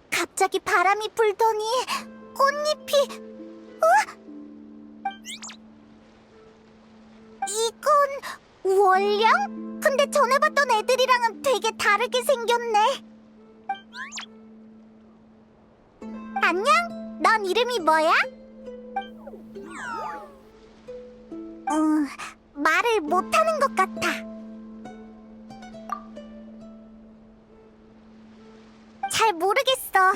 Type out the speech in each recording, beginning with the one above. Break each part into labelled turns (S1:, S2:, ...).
S1: 갑자기 바람이 불더니 꽃잎이... 이건 월령? 근데 전에 봤던 애들이랑은 되게 다르게 생겼네. 안녕? 넌 이름이 뭐야? 말을 못하는 것 같아. 잘 모르겠어.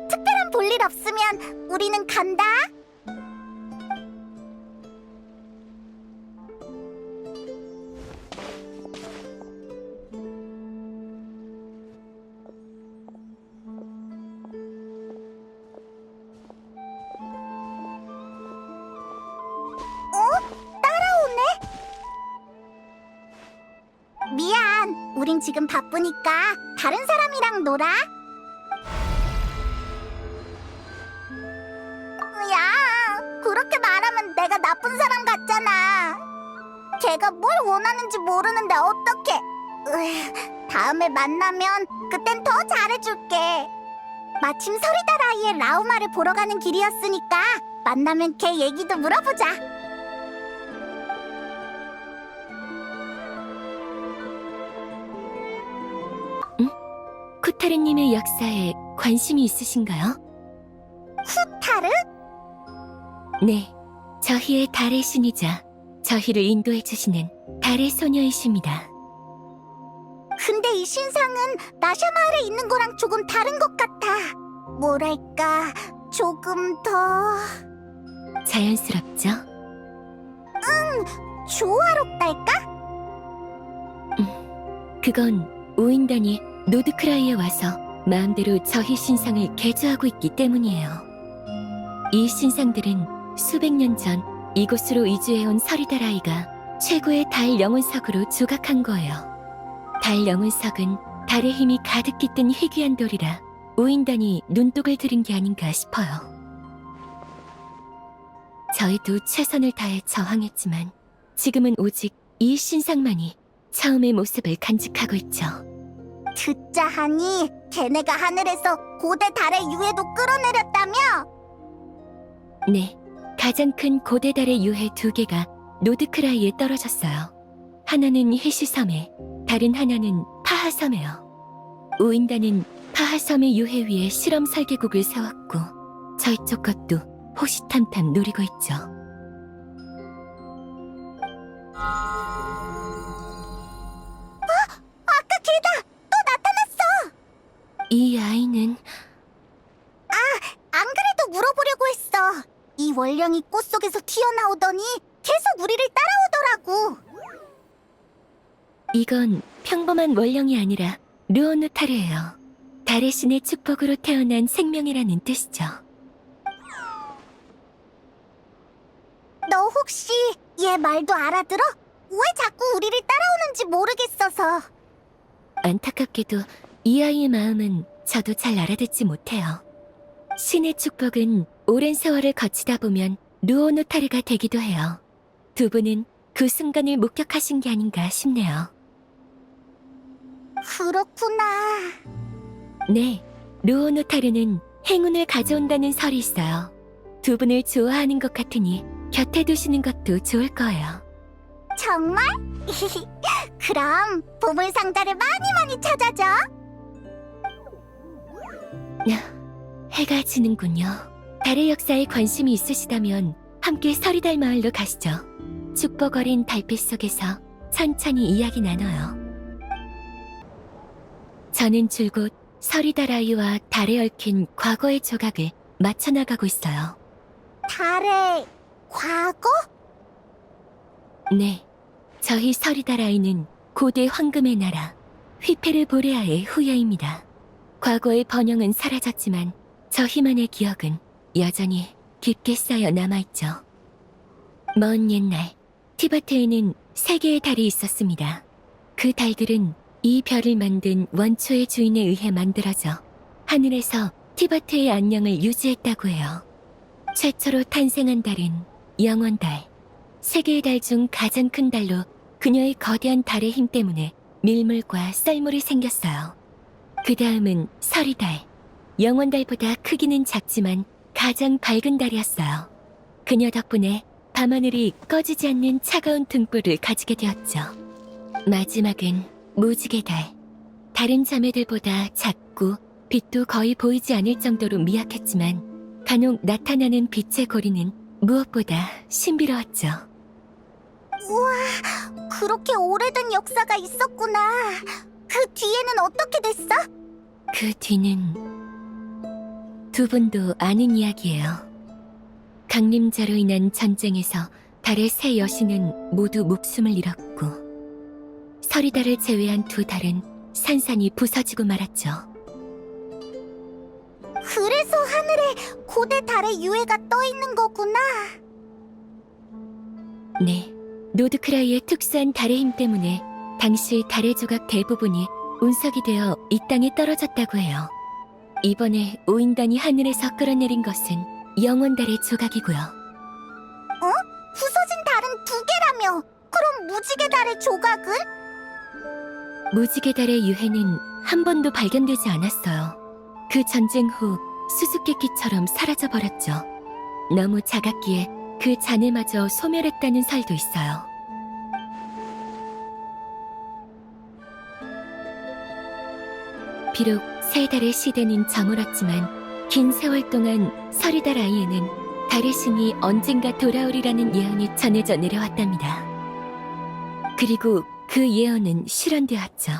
S1: 특별한 볼일 없으면 우리는 간다. 따라오네? 미안, 우린 지금 바쁘니까 다른 사람이랑 놀아. 야, 그렇게 말하면 내가 나쁜 사람 같잖아. 걔가 뭘 원하는지 모르는데 어떡해. 다음에 만나면 그땐 더 잘해줄게. 마침 서리다라이의 라우마를 보러 가는 길이었으니까 만나면 걔 얘기도 물어보자.
S2: 쿠타르님의 역사에 관심이 있으신가요?
S1: 쿠타르?
S2: 네, 저희의 달의 신이자 저희를 인도해주시는 달의 소녀이십니다.
S1: 근데 이 신상은 나샤 마을에 있는 거랑 조금 다른 것 같아. 뭐랄까, 조금 더...
S2: 자연스럽죠?
S1: 조화롭달까?
S2: 그건 오인단이 노드크라이에 와서 마음대로 저희 신상을 개조하고 있기 때문이에요. 이 신상들은 수백 년 전 이곳으로 이주해온 서리다라이가 최고의 달 영혼석으로 조각한 거예요. 달 영혼석은 달의 힘이 가득 깃든 희귀한 돌이라 오인단이 눈독을 들인 게 아닌가 싶어요. 저희도 최선을 다해 저항했지만 지금은 오직 이 신상만이 처음의 모습을 간직하고 있죠.
S1: 듣자 하니 걔네가 하늘에서 고대 달의 유해도 끌어내렸다며?
S2: 네, 가장 큰 고대 달의 유해 2개가 노드크라이에 떨어졌어요. 하나는 해시섬에, 다른 하나는 파하섬에요. 오인단은 파하섬의 유해 위에 실험 설계국을 세웠고 저희 쪽 것도 호시탐탐 노리고 있죠.
S1: 아까 걔다! 또 나타났어!
S2: 이 아이는...
S1: 안 그래도 물어보려고 했어. 이 월령이 꽃 속에서 튀어나오더니 계속 우리를 따라오더라고.
S2: 이건 평범한 월령이 아니라 르오누타르예요. 달의 신의 축복으로 태어난 생명이라는 뜻이죠.
S1: 너 혹시 얘 말도 알아들어? 왜 자꾸 우리를 따라오는지 모르겠어서.
S2: 안타깝게도 이 아이의 마음은 저도 잘 알아듣지 못해요. 신의 축복은 오랜 세월을 거치다 보면 르오누타르가 되기도 해요. 두 분은 그 순간을 목격하신 게 아닌가 싶네요.
S1: 그렇구나.
S2: 네, 르오누타르는 행운을 가져온다는 설이 있어요. 두 분을 좋아하는 것 같으니 곁에 두시는 것도 좋을 거예요.
S1: 정말? 그럼 보물 상자를 많이 찾아줘.
S2: 해가 지는군요. 달의 역사에 관심이 있으시다면 함께 서리달 마을로 가시죠. 축복 어린 달빛 속에서 천천히 이야기 나눠요. 저는 줄곧 서리달 아이와 달에 얽힌 과거의 조각을 맞춰나가고 있어요.
S1: 달의 과거?
S2: 네, 저희 서리달 아이는 고대 황금의 나라 휘페르 보레아의 후예입니다. 과거의 번영은 사라졌지만 저희만의 기억은 여전히 깊게 쌓여 남아있죠. 먼 옛날 티바트에는 3개의 달이 있었습니다. 그 달들은 이 별을 만든 원초의 주인에 의해 만들어져 하늘에서 티바트의 안녕을 유지했다고 해요. 최초로 탄생한 달은 영원달. 3개의 달 중 가장 큰 달로 그녀의 거대한 달의 힘 때문에 밀물과 썰물이 생겼어요. 그 다음은 서리달, 영원달보다 크기는 작지만 가장 밝은 달이었어요. 그녀 덕분에 밤하늘이 꺼지지 않는 차가운 등불을 가지게 되었죠. 마지막은 무지개 달. 다른 자매들보다 작고 빛도 거의 보이지 않을 정도로 미약했지만 간혹 나타나는 빛의 고리는 무엇보다 신비로웠죠.
S1: 우와, 그렇게 오래된 역사가 있었구나. 그 뒤에는 어떻게 됐어?
S2: 그 뒤는 두 분도 아는 이야기예요. 강림자로 인한 전쟁에서 달의 세 여신은 모두 목숨을 잃었고 서리달을 제외한 두 달은 산산이 부서지고 말았죠.
S1: 그래서 하늘에 고대 달의 유해가 떠 있는 거구나.
S2: 네, 노드크라이의 특수한 달의 힘 때문에 당시 달의 조각 대부분이 운석이 되어 이 땅에 떨어졌다고 해요. 이번에 오인단이 하늘에서 끌어내린 것은 영원달의 조각이고요.
S1: 부서진 달은 두 개라며. 그럼 무지개 달의 조각은?
S2: 무지개 달의 유해는 한 번도 발견되지 않았어요. 그 전쟁 후 수수께끼처럼 사라져버렸죠. 너무 작았기에 그 잔해마저 소멸했다는 설도 있어요. 비록 새 달의 시대는 저물었지만 긴 세월 동안 서리달 아이에는 달의 신이 언젠가 돌아오리라는 예언이 전해져 내려왔답니다. 그리고 그 예언은 실현되었죠.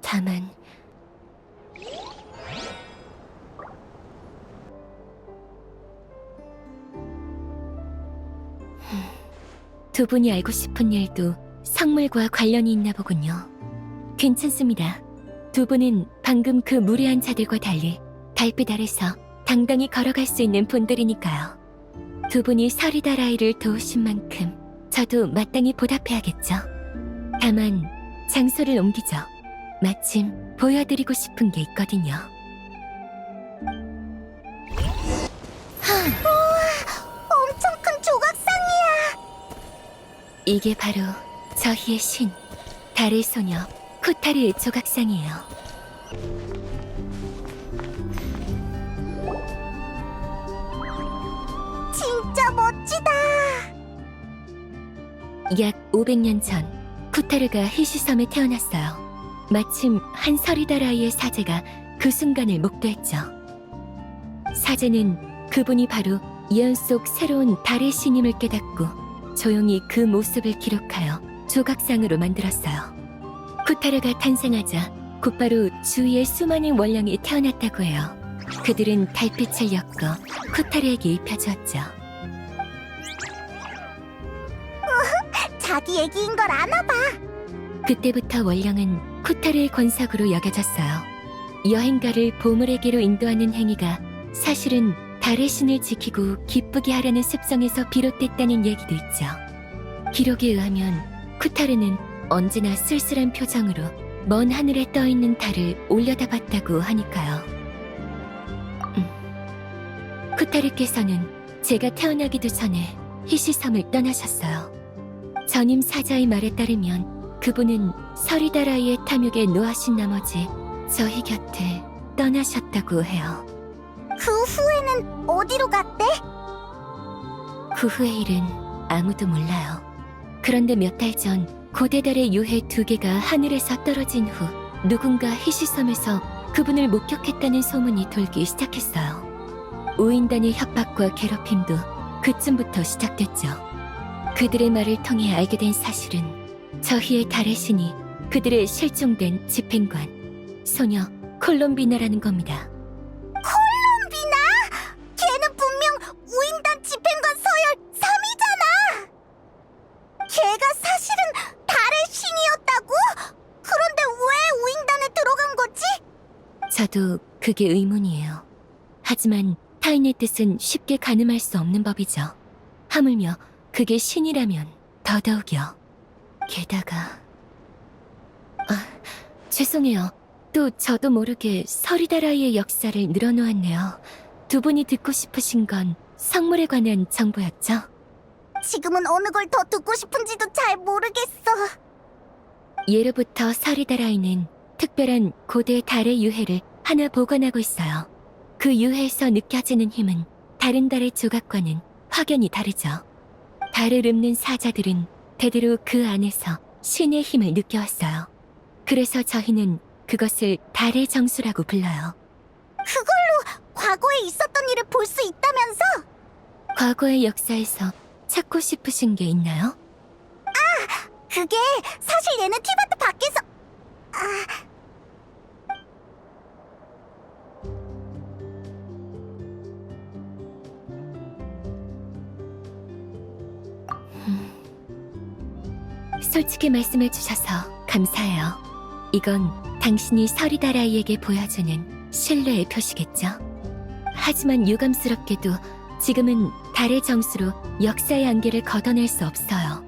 S2: 다만 두 분이 알고 싶은 일도 성물과 관련이 있나 보군요. 괜찮습니다. 두 분은 방금 그 무례한 자들과 달리 달빛 아래서 당당히 걸어갈 수 있는 분들이니까요. 두 분이 서리달 아이를 도우신 만큼 저도 마땅히 보답해야겠죠. 다만 장소를 옮기죠. 마침 보여드리고 싶은 게 있거든요.
S1: 엄청 큰 조각상이야.
S2: 이게 바로 저희의 신, 달의 소녀 쿠타르의 조각상이에요.
S1: 진짜 멋지다.
S2: 약 500년 전 쿠타르가 히시섬에 태어났어요. 마침 한 서리달 아이의 사제가 그 순간을 목도했죠. 사제는 그분이 바로 예언 속 새로운 달의 신임을 깨닫고 조용히 그 모습을 기록하여 조각상으로 만들었어요. 쿠타르가 탄생하자 곧바로 주위에 수많은 원령이 태어났다고 해요. 그들은 달빛을 엮어 쿠타르에게 입혀주었죠.
S1: 자기 얘기인 걸 아나 봐.
S2: 그때부터 원령은 쿠타르의 권석으로 여겨졌어요. 여행가를 보물에게로 인도하는 행위가 사실은 달의 신을 지키고 기쁘게 하려는 습성에서 비롯됐다는 얘기도 있죠. 기록에 의하면 쿠타르는 언제나 쓸쓸한 표정으로 먼 하늘에 떠있는 달을 올려다봤다고 하니까요. 쿠타르께서는 제가 태어나기도 전에 히시섬을 떠나셨어요. 전임 사자의 말에 따르면 그분은 서리달 아이의 탐욕에 노하신 나머지 저희 곁을 떠나셨다고 해요.
S1: 그 후에는 어디로 갔대?
S2: 그 후의 일은 아무도 몰라요. 그런데 몇 달 전 고대달의 유해 2개가 하늘에서 떨어진 후 누군가 히시섬에서 그분을 목격했다는 소문이 돌기 시작했어요. 우인단의 협박과 괴롭힘도 그쯤부터 시작됐죠. 그들의 말을 통해 알게 된 사실은 저희의 달의 신이 그들의 실종된 집행관 소녀 콜롬비나라는 겁니다.
S1: 콜롬비나? 걔는 분명 우인단 집행관 서열 3위잖아. 걔가 사실은 달의 신이었다고? 그런데 왜 우인단에 들어간 거지?
S2: 저도 그게 의문이에요. 하지만 타인의 뜻은 쉽게 가늠할 수 없는 법이죠. 하물며 그게 신이라면 더더욱이요. 게다가 죄송해요. 또 저도 모르게 서리다라이의 역사를 늘어놓았네요. 두 분이 듣고 싶으신 건 성물에 관한 정보였죠?
S1: 지금은 어느 걸 더 듣고 싶은지도 잘 모르겠어.
S2: 예로부터 서리다라이는 특별한 고대 달의 유해를 하나 보관하고 있어요. 그 유해에서 느껴지는 힘은 다른 달의 조각과는 확연히 다르죠. 달을 읊는 사자들은 대대로 그 안에서 신의 힘을 느껴왔어요. 그래서 저희는 그것을 달의 정수라고 불러요.
S1: 그걸로 과거에 있었던 일을 볼 수 있다면서?
S2: 과거의 역사에서 찾고 싶으신 게 있나요?
S1: 그게 사실 얘는 티바트 밖에서 아,
S2: 솔직히 말씀해 주셔서 감사해요. 이건 당신이 서리다라이에게 보여주는 신뢰의 표시겠죠? 하지만 유감스럽게도 지금은 달의 정수로 역사의 안개를 걷어낼 수 없어요.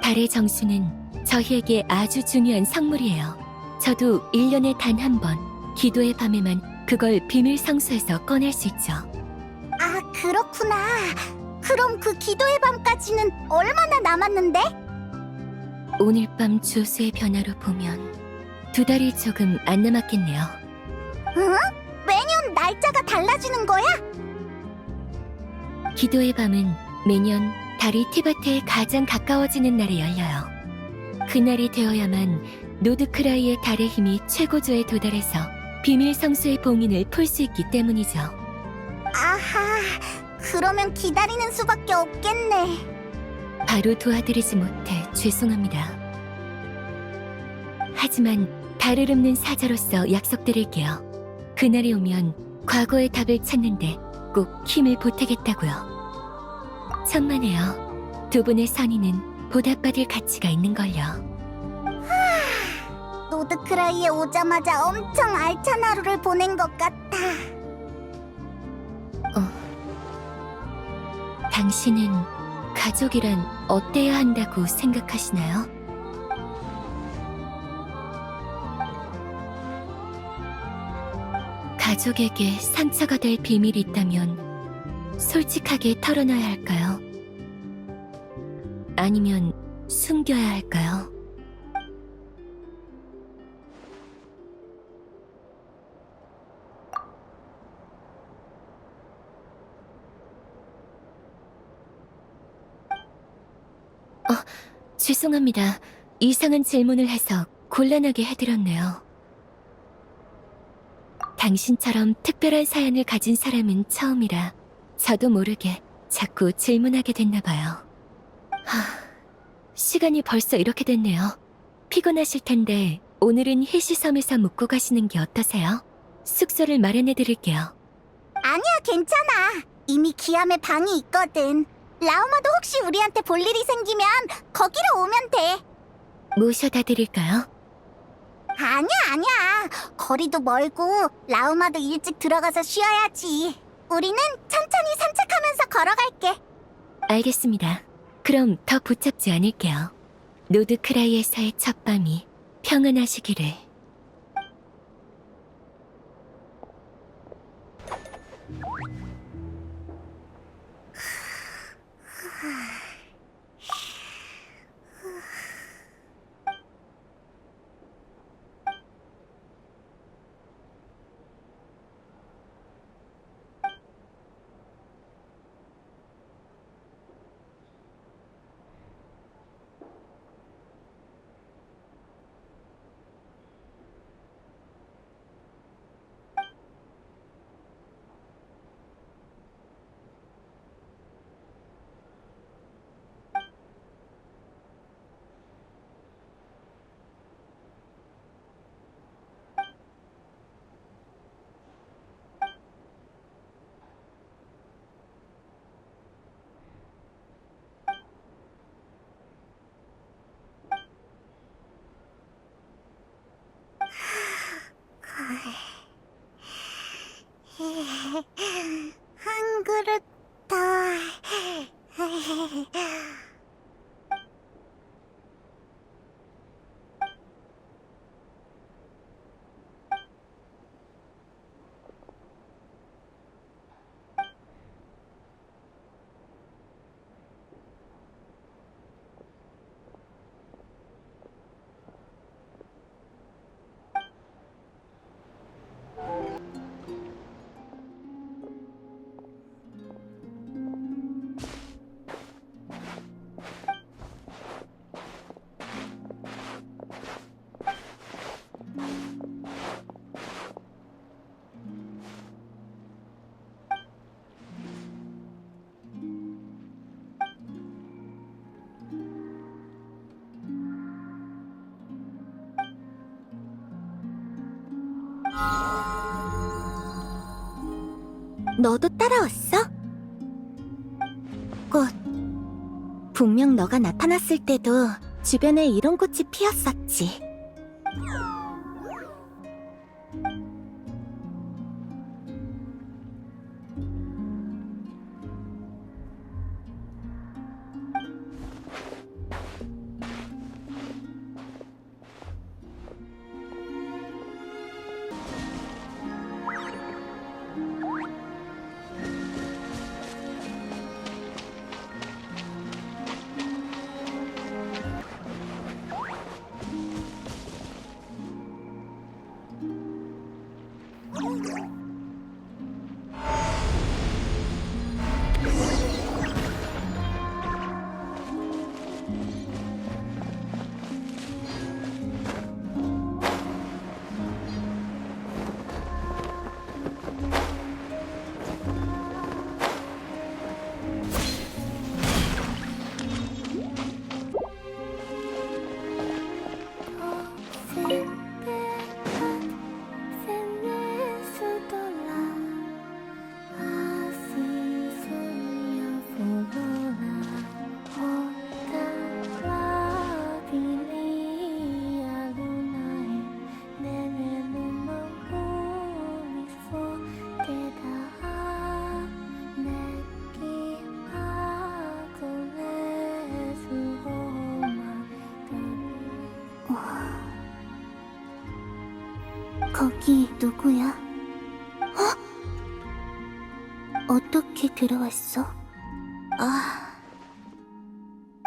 S2: 달의 정수는 저희에게 아주 중요한 선물이에요. 저도 1년에 단 한 번 기도의 밤에만 그걸 비밀 성소에서 꺼낼 수 있죠.
S1: 아, 그렇구나. 그럼 그 기도의 밤까지는 얼마나 남았는데?
S2: 오늘 밤 조수의 변화로 보면 2달이 조금 안 남았겠네요.
S1: 응? 매년 날짜가 달라지는 거야?
S2: 기도의 밤은 매년 달이 티바트에 가장 가까워지는 날에 열려요. 그날이 되어야만 노드크라이의 달의 힘이 최고조에 도달해서 비밀 성수의 봉인을 풀 수 있기 때문이죠.
S1: 아하, 그러면 기다리는 수밖에 없겠네.
S2: 바로 도와드리지 못해 죄송합니다. 하지만 달을 읊는 사자로서 약속드릴게요. 그날이 오면 과거의 답을 찾는데 꼭 힘을 보태겠다고요. 천만에요. 두 분의 선의는 보답받을 가치가 있는걸요.
S1: 노드크라이에 오자마자 엄청 알찬 하루를 보낸 것 같아.
S2: 당신은 가족이란 어때야 한다고 생각하시나요? 가족에게 상처가 될 비밀이 있다면 솔직하게 털어놔야 할까요? 아니면 숨겨야 할까요? 죄송합니다. 이상한 질문을 해서 곤란하게 해드렸네요. 당신처럼 특별한 사연을 가진 사람은 처음이라 저도 모르게 자꾸 질문하게 됐나봐요. 시간이 벌써 이렇게 됐네요. 피곤하실 텐데 오늘은 히시섬에서 묵고 가시는 게 어떠세요? 숙소를 마련해드릴게요.
S1: 아니야, 괜찮아. 이미 기암에 방이 있거든. 라우마도 혹시 우리한테 볼 일이 생기면 거기로 오면 돼.
S2: 모셔다 드릴까요?
S1: 아니야. 거리도 멀고 라우마도 일찍 들어가서 쉬어야지. 우리는 천천히 산책하면서 걸어갈게.
S2: 알겠습니다. 그럼 더 붙잡지 않을게요. 노드크라이에서의 첫 밤이 평안하시기를.
S1: 한 그릇 더. 너도 따라왔어? 꽃. 분명 너가 나타났을 때도 주변에 이런 꽃이 피었었지. 거기 누구야? 어떻게 들어왔어?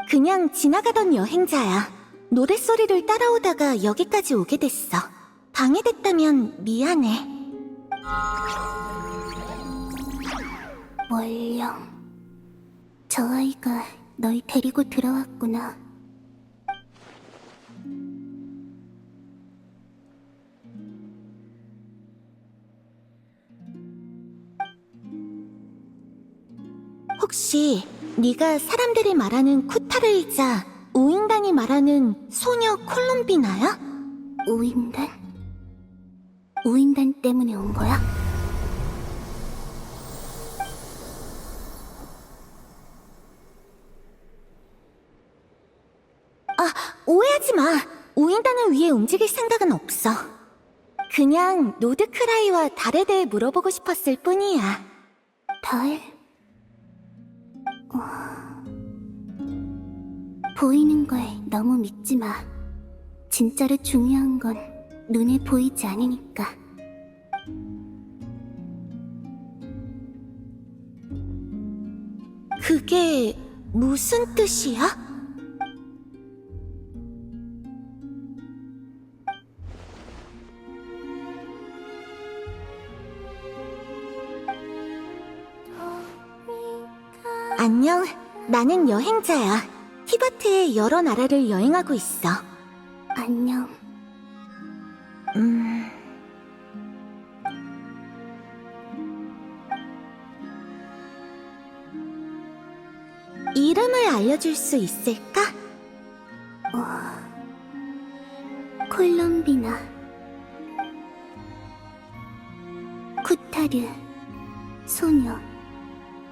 S1: 그냥 지나가던 여행자야. 노랫소리를 따라오다가 여기까지 오게 됐어. 방해됐다면 미안해. 월령. 저 아이가 널 데리고 들어왔구나. 혹시 네가 사람들이 말하는 쿠타르이자 우인단이 말하는 소녀 콜롬비나야? 우인단? 우인단 때문에 온 거야? 오해하지 마. 우인단을 위해 움직일 생각은 없어. 그냥 노드크라이와 달에 대해 물어보고 싶었을 뿐이야. 달? 보이는 걸 너무 믿지 마. 진짜로 중요한 건 눈에 보이지 않으니까. 그게 무슨 뜻이야? 안녕, 나는 여행자야. 티바트의 여러 나라를 여행하고 있어. 안녕. 이름을 알려줄 수 있을까? 콜롬비나. 쿠타르. 소녀.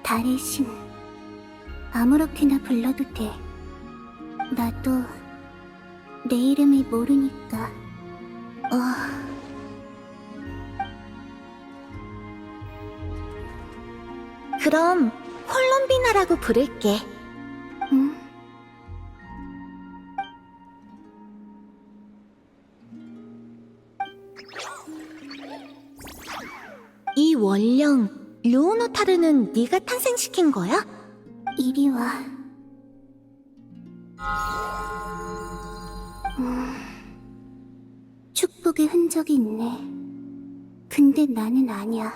S1: 달의 신. 아무렇게나 불러도 돼. 나도 내 이름을 모르니까. 그럼 콜롬비나라고 부를게. 응. 이 원령 르오노타르는 네가 탄생시킨 거야? 이리 와. 축복의 흔적이 있네. 근데 나는 아니야.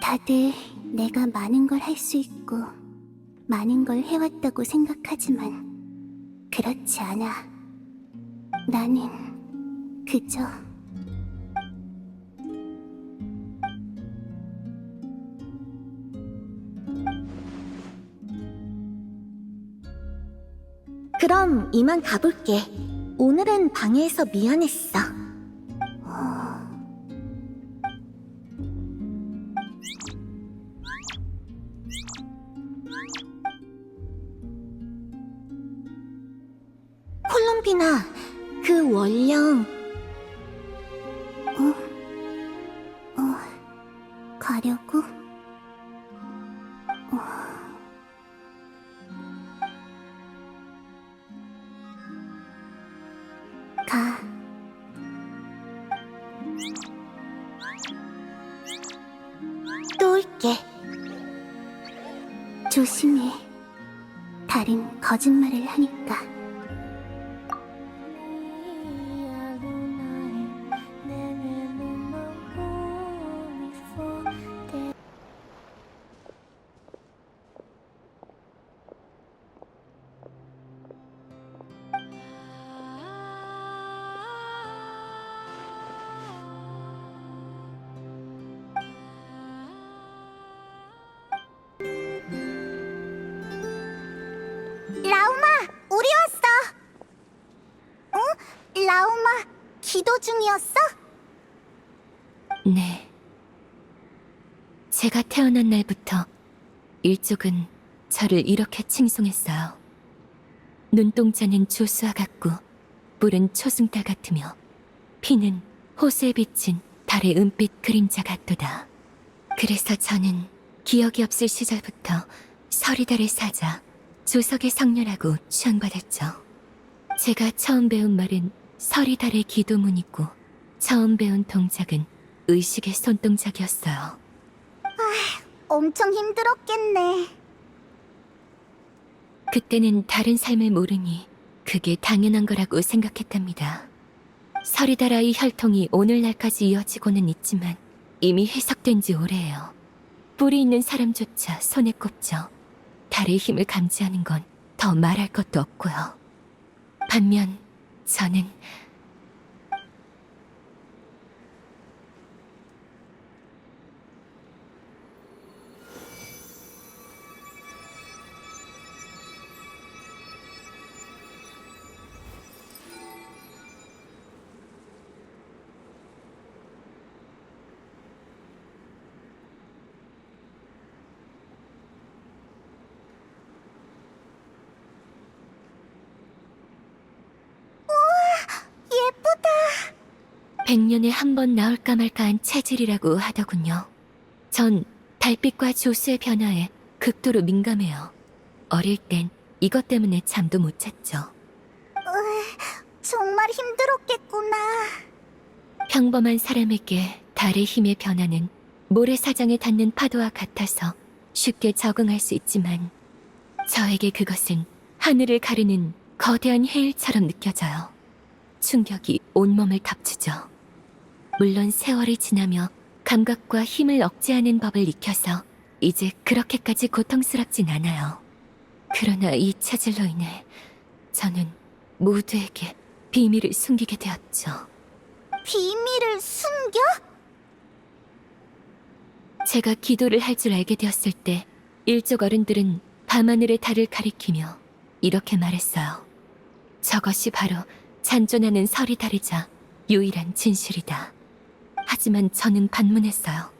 S1: 다들 내가 많은 걸 할 수 있고 많은 걸 해왔다고 생각하지만 그렇지 않아. 나는 그저 그럼 이만 가볼게. 오늘은 방해해서 미안했어. 콜롬비나, 그 원령... 가려고? 가. 또 올게. 조심해. 다른 거짓말을 하니까. 라우마, 우리 왔어. 응? 라우마, 기도 중이었어?
S2: 네. 제가 태어난 날부터 일족은 저를 이렇게 칭송했어요. 눈동자는 조수와 같고 뿔은 초승달 같으며 피는 호수에 비친 달의 은빛 그림자 같도다. 그래서 저는 기억이 없을 시절부터 서리달의 사자, 조석의 성녀라고 추앙받았죠. 제가 처음 배운 말은 서리달의 기도문이고 처음 배운 동작은 의식의 손동작이었어요.
S1: 엄청 힘들었겠네.
S2: 그때는 다른 삶을 모르니 그게 당연한 거라고 생각했답니다. 서리다라의 혈통이 오늘날까지 이어지고는 있지만 이미 해석된 지 오래예요. 뿔이 있는 사람조차 손에 꼽죠. 달의 힘을 감지하는 건 더 말할 것도 없고요. 반면 저는
S1: 예쁘다.
S2: 100년에 한 번 나올까 말까한 체질이라고 하더군요. 전 달빛과 조수의 변화에 극도로 민감해요. 어릴 땐 이것 때문에 잠도 못 잤죠.
S1: 정말 힘들었겠구나.
S2: 평범한 사람에게 달의 힘의 변화는 모래사장에 닿는 파도와 같아서 쉽게 적응할 수 있지만 저에게 그것은 하늘을 가르는 거대한 해일처럼 느껴져요. 충격이 온몸을 덮치죠. 물론 세월이 지나며 감각과 힘을 억제하는 법을 익혀서 이제 그렇게까지 고통스럽진 않아요. 그러나 이 체질로 인해 저는 모두에게 비밀을 숨기게 되었죠.
S1: 비밀을 숨겨?
S2: 제가 기도를 할 줄 알게 되었을 때 일족 어른들은 밤하늘의 달을 가리키며 이렇게 말했어요. 저것이 바로 잔존하는 서리달이자 유일한 진실이다. 하지만 저는 반문했어요.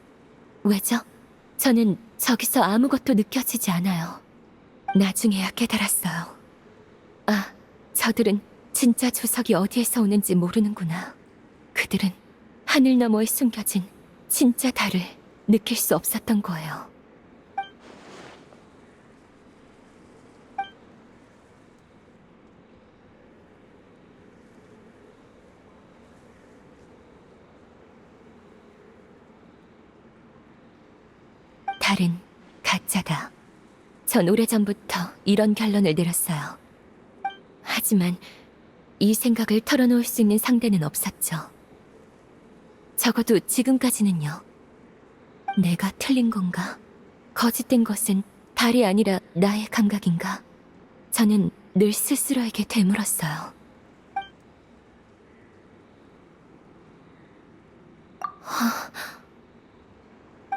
S2: 왜죠? 저는 저기서 아무것도 느껴지지 않아요. 나중에야 깨달았어요. 아, 저들은 진짜 조석이 어디에서 오는지 모르는구나. 그들은 하늘 너머에 숨겨진 진짜 달을 느낄 수 없었던 거예요. 달은 가짜다. 전 오래전부터 이런 결론을 내렸어요. 하지만 이 생각을 털어놓을 수 있는 상대는 없었죠. 적어도 지금까지는요. 내가 틀린 건가? 거짓된 것은 달이 아니라 나의 감각인가? 저는 늘 스스로에게 되물었어요.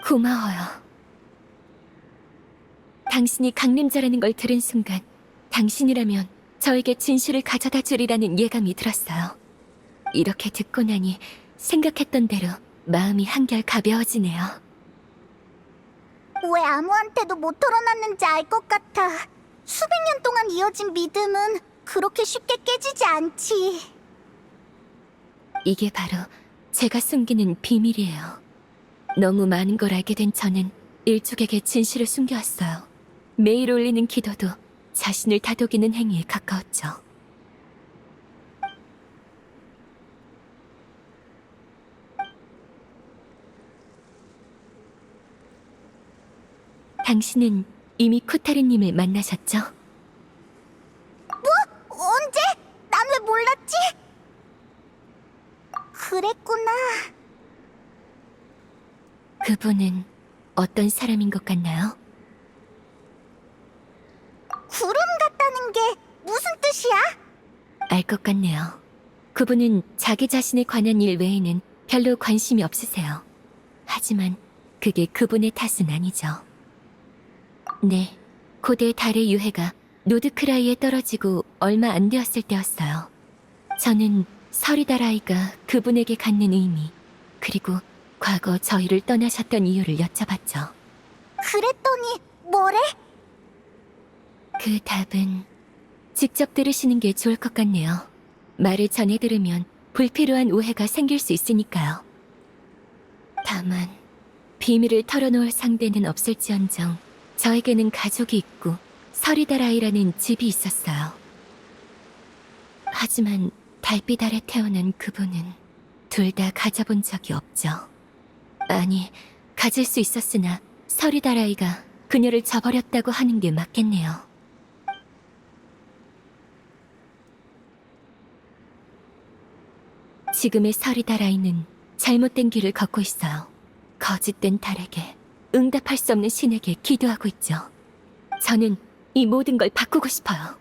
S2: 고마워요. 당신이 강림자라는 걸 들은 순간 당신이라면 저에게 진실을 가져다 주리라는 예감이 들었어요. 이렇게 듣고 나니 생각했던 대로 마음이 한결 가벼워지네요.
S1: 왜 아무한테도 못 털어놨는지 알 것 같아. 수백 년 동안 이어진 믿음은 그렇게 쉽게 깨지지 않지.
S2: 이게 바로 제가 숨기는 비밀이에요. 너무 많은 걸 알게 된 저는 일족에게 진실을 숨겨왔어요. 매일 올리는 기도도 자신을 다독이는 행위에 가까웠죠. 당신은 이미 쿠타르님을 만나셨죠?
S1: 언제? 난 왜 몰랐지? 그랬구나.
S2: 그분은 어떤 사람인 것 같나요?
S1: 구름 같다는 게 무슨 뜻이야?
S2: 알 것 같네요. 그분은 자기 자신에 관한 일 외에는 별로 관심이 없으세요. 하지만 그게 그분의 탓은 아니죠. 네, 고대 달의 유해가 노드크라이에 떨어지고 얼마 안 되었을 때였어요. 저는 서리다라이가 그분에게 갖는 의미, 그리고 과거 저희를 떠나셨던 이유를 여쭤봤죠.
S1: 그랬더니 뭐래?
S2: 그 답은 직접 들으시는 게 좋을 것 같네요. 말을 전해 들으면 불필요한 오해가 생길 수 있으니까요. 다만 비밀을 털어놓을 상대는 없을지언정 저에게는 가족이 있고 서리다라이라는 집이 있었어요. 하지만 달빛 아래 태어난 그분은 둘 다 가져본 적이 없죠. 아니, 가질 수 있었으나 서리다라이가 그녀를 저버렸다고 하는 게 맞겠네요. 지금의 서리다라이는 잘못된 길을 걷고 있어요. 거짓된 달에게, 응답할 수 없는 신에게 기도하고 있죠. 저는 이 모든 걸 바꾸고 싶어요.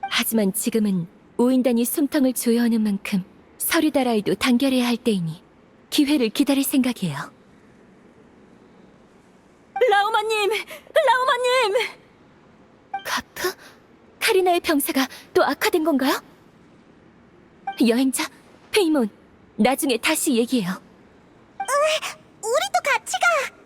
S2: 하지만 지금은 오인단이 숨통을 조여오는 만큼 서리다라이도 단결해야 할 때이니 기회를 기다릴 생각이에요. 라우마님! 라우마님! 카프? 카리나의 병세가 또 악화된 건가요? 여행자? 페이몬, 나중에 다시 얘기해요.
S1: 우리도 같이 가.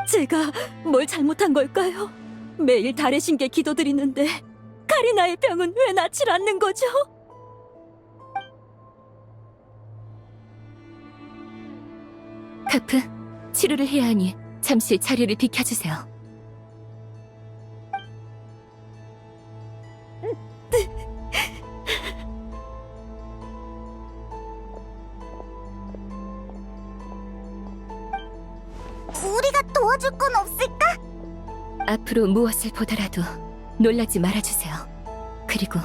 S3: 제가 뭘 잘못한 걸까요? 매일 달의 신께 기도드리는데 카리나의 병은 왜 낫질 않는 거죠?
S2: 카프, 치료를 해야 하니 잠시 자리를 비켜주세요.
S1: 우리가 도와줄 건 없을까?
S2: 앞으로 무엇을 보더라도 놀라지 말아주세요. 그리고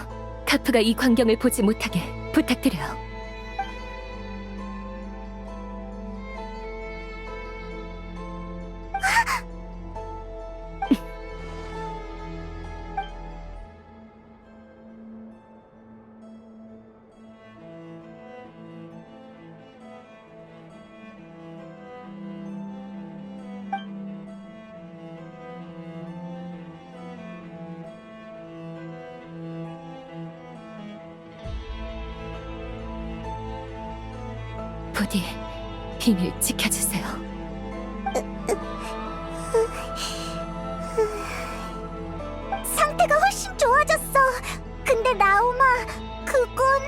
S2: 카프가 이 광경을 보지 못하게 부탁드려요. 부디 비밀 지켜주세요.
S1: 상태가 훨씬 좋아졌어. 근데 라우마, 그건...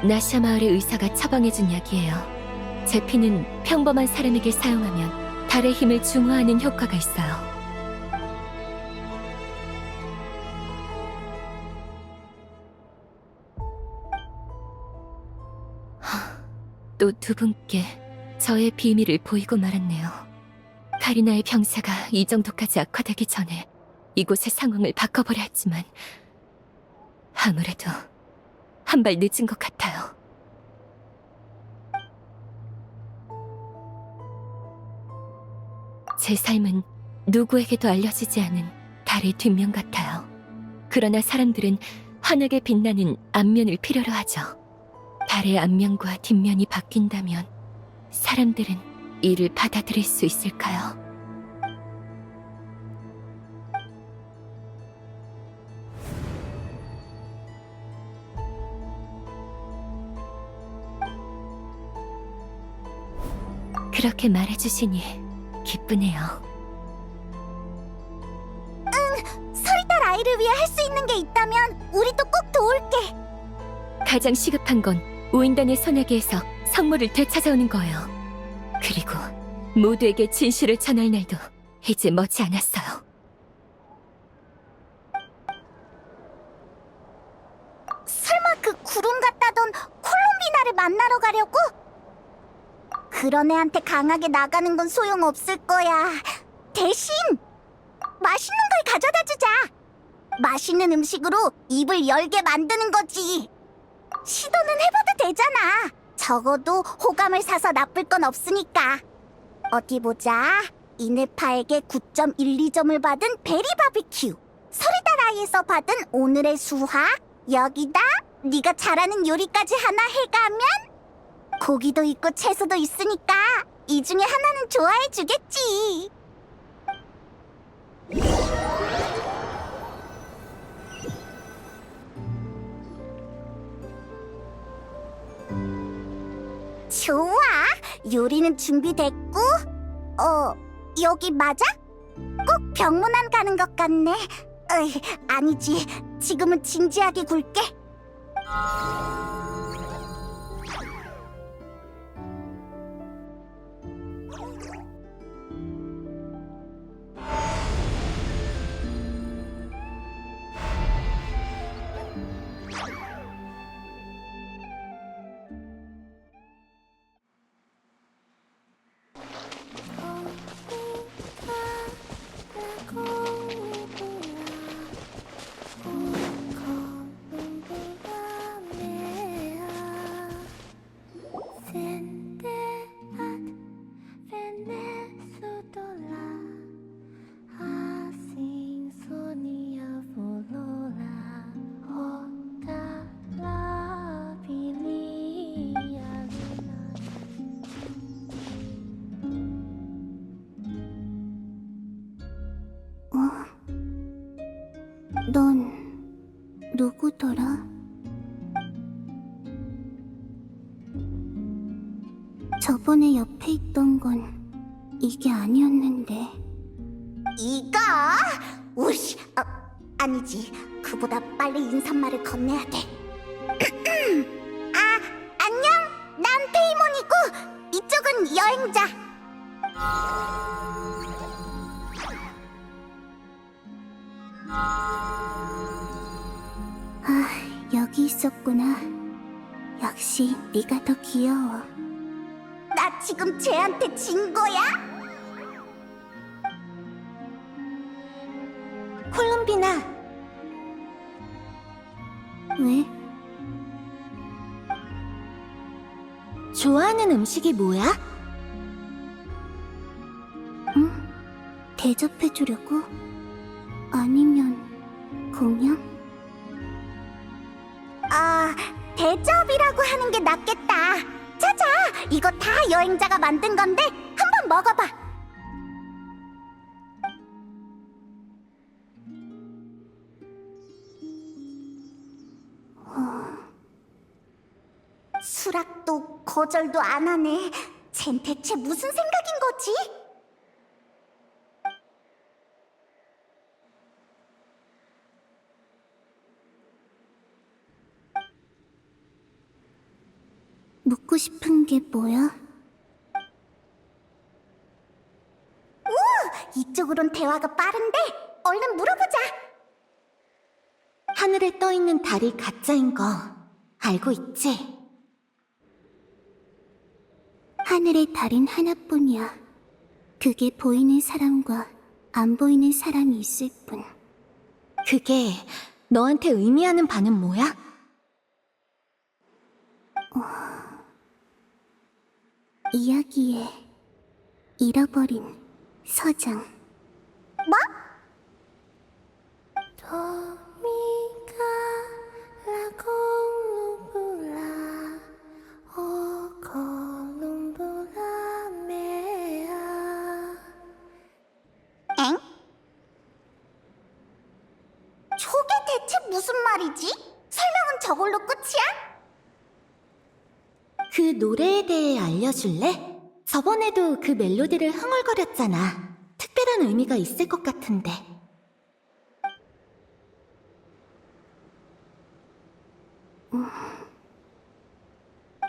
S2: 나샤 마을의 의사가 처방해준 약이에요. 제 피는 평범한 사람에게 사용하면 달의 힘을 중화하는 효과가 있어요. 또 두 분께 저의 비밀을 보이고 말았네요. 카리나의 병세가 이 정도까지 악화되기 전에 이곳의 상황을 바꿔보려 했지만 한 발 늦은 것 같아요. 제 삶은 누구에게도 알려지지 않은 달의 뒷면 같아요. 그러나 사람들은 환하게 빛나는 앞면을 필요로 하죠. 달의 앞면과 뒷면이 바뀐다면 사람들은 이를 받아들일 수 있을까요? 그렇게 말해주시니 기쁘네요.
S1: 서리달 아이를 위해 할 수 있는 게 있다면 우리도 꼭 도울게.
S2: 가장 시급한 건 우인단의 소나기에서 성물을 되찾아오는 거예요. 그리고 모두에게 진실을 전할 날도 이제 머지 않았어요.
S1: 설마 그 구름 같다던 콜롬비나를 만나러 가려고? 그런 애한테 강하게 나가는 건 소용없을 거야. 대신 맛있는 걸 가져다 주자. 맛있는 음식으로 입을 열게 만드는 거지. 시도는 해봐도 되잖아. 적어도 호감을 사서 나쁠 건 없으니까. 어디 보자. 이네파에게 9.12점을 받은 베리 바비큐. 서리다라이에서 받은 오늘의 수학. 여기다 네가 잘하는 요리까지 하나 해가면 고기도 있고 채소도 있으니까 이 중에 하나는 좋아해 주겠지. 좋아. 요리는 준비됐고, 여기 맞아? 꼭 병문안 가는 것 같네. 아니지. 지금은 진지하게 굴게. 넌 누구더라? 저번에 옆에 있던 건 이게 아니었는데. 이거? 우씨, 아니지. 그보다 빨리 인사말을 건네야 돼. 안녕. 난 페이몬이고 이쪽은 여행자. 여기 있었구나. 역시 네가 더 귀여워. 나 지금 쟤한테 진 거야? 콜롬비나. 왜? 좋아하는 음식이 뭐야? 응? 대접해주려고? 아니면 공연? 대접이라고 하는 게 낫겠다. 자자, 이거 다 여행자가 만든 건데 한번 먹어봐. 수락도 거절도 안 하네. 쟨 대체 무슨 생각인 거지? 묻고 싶은 게 뭐야? 이쪽으론 대화가 빠른데 얼른 물어보자. 하늘에 떠 있는 달이 가짜인 거 알고 있지? 하늘의 달인 하나뿐이야. 그게 보이는 사람과 안 보이는 사람이 있을 뿐. 그게 너한테 의미하는 바는 뭐야? 이야기에 잃어버린 서장. 뭐? 엥? 저게 대체 무슨 말이지? 설명은 저걸로 끝이야?
S4: 그 노래에 대해 알려줄래? 저번에도 그 멜로디를 흥얼거렸잖아. 특별한 의미가 있을 것 같은데.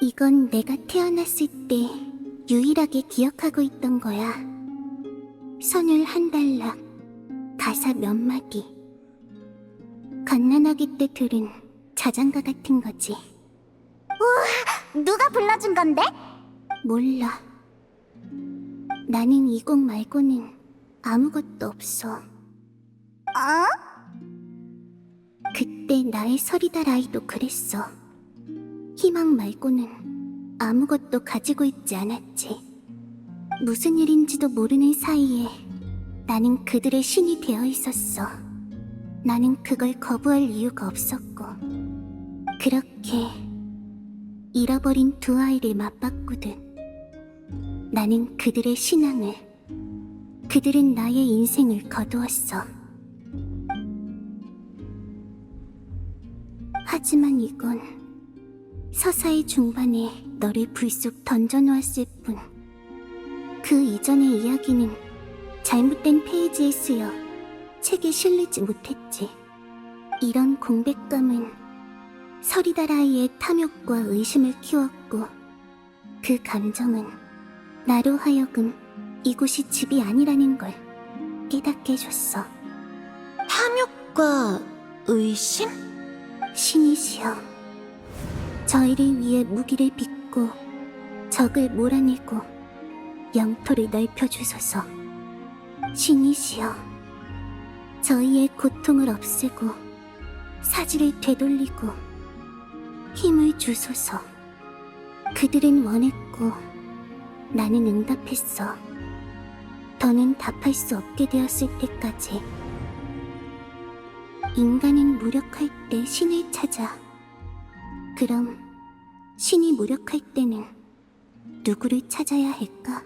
S1: 이건 내가 태어났을 때 유일하게 기억하고 있던 거야. 선율 한 단락, 가사 몇 마디. 갓난아기 때 들은 자장가 같은 거지. 우와, 누가 불러준 건데? 몰라. 나는 이 곡 말고는 아무것도 없어. 그때 나의 서리달 아이도 그랬어. 희망 말고는 아무것도 가지고 있지 않았지. 무슨 일인지도 모르는 사이에 나는 그들의 신이 되어 있었어. 나는 그걸 거부할 이유가 없었고, 그렇게 잃어버린 두 아이를 맞바꾸듯 나는 그들의 신앙을, 그들은 나의 인생을 거두었어. 하지만 이건 서사의 중반에 너를 불쑥 던져놓았을 뿐. 그 이전의 이야기는 잘못된 페이지에 쓰여 책에 실리지 못했지. 이런 공백감은 서리달 아이의 탐욕과 의심을 키웠고, 그 감정은 나로 하여금 이곳이 집이 아니라는 걸 깨닫게 해줬어.
S4: 탐욕과 의심?
S1: 신이시여, 저희를 위해 무기를 빚고 적을 몰아내고 영토를 넓혀주소서. 신이시여, 저희의 고통을 없애고 사지를 되돌리고 힘을 주소서. 그들은 원했고 나는 응답했어. 더는 답할 수 없게 되었을 때까지. 인간은 무력할 때 신을 찾아. 그럼 신이 무력할 때는 누구를 찾아야 할까?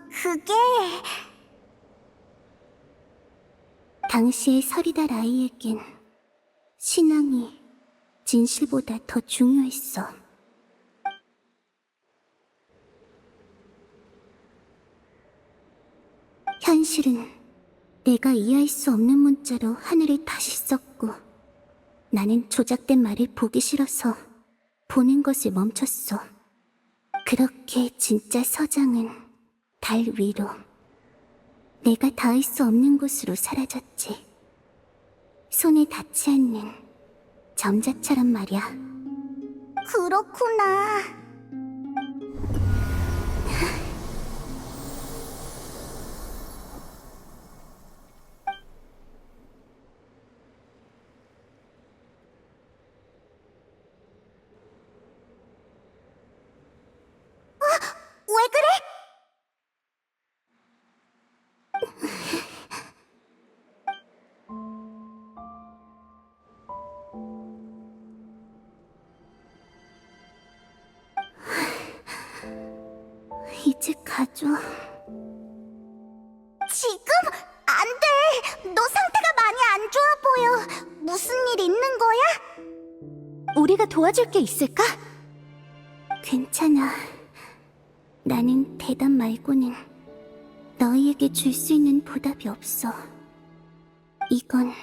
S1: 그게... 당시의 서리달 아이에겐 신앙이 진실보다 더 중요했어. 현실은 내가 이해할 수 없는 문자로 하늘을 다시 썼고, 나는 조작된 말을 보기 싫어서 보는 것을 멈췄어. 그렇게 진짜 서장은 달 위로, 내가 닿을 수 없는 곳으로 사라졌지. 손에 닿지 않는 점자처럼 말이야. 그렇구나. 왜 그래? 이제 가줘. 지금? 안 돼! 너 상태가 많이 안 좋아 보여. 무슨 일 있는 거야?
S4: 우리가 도와줄 게 있을까?
S1: 괜찮아. 나는 대답 말고는 너희에게 줄 수 있는 보답이 없어. 이건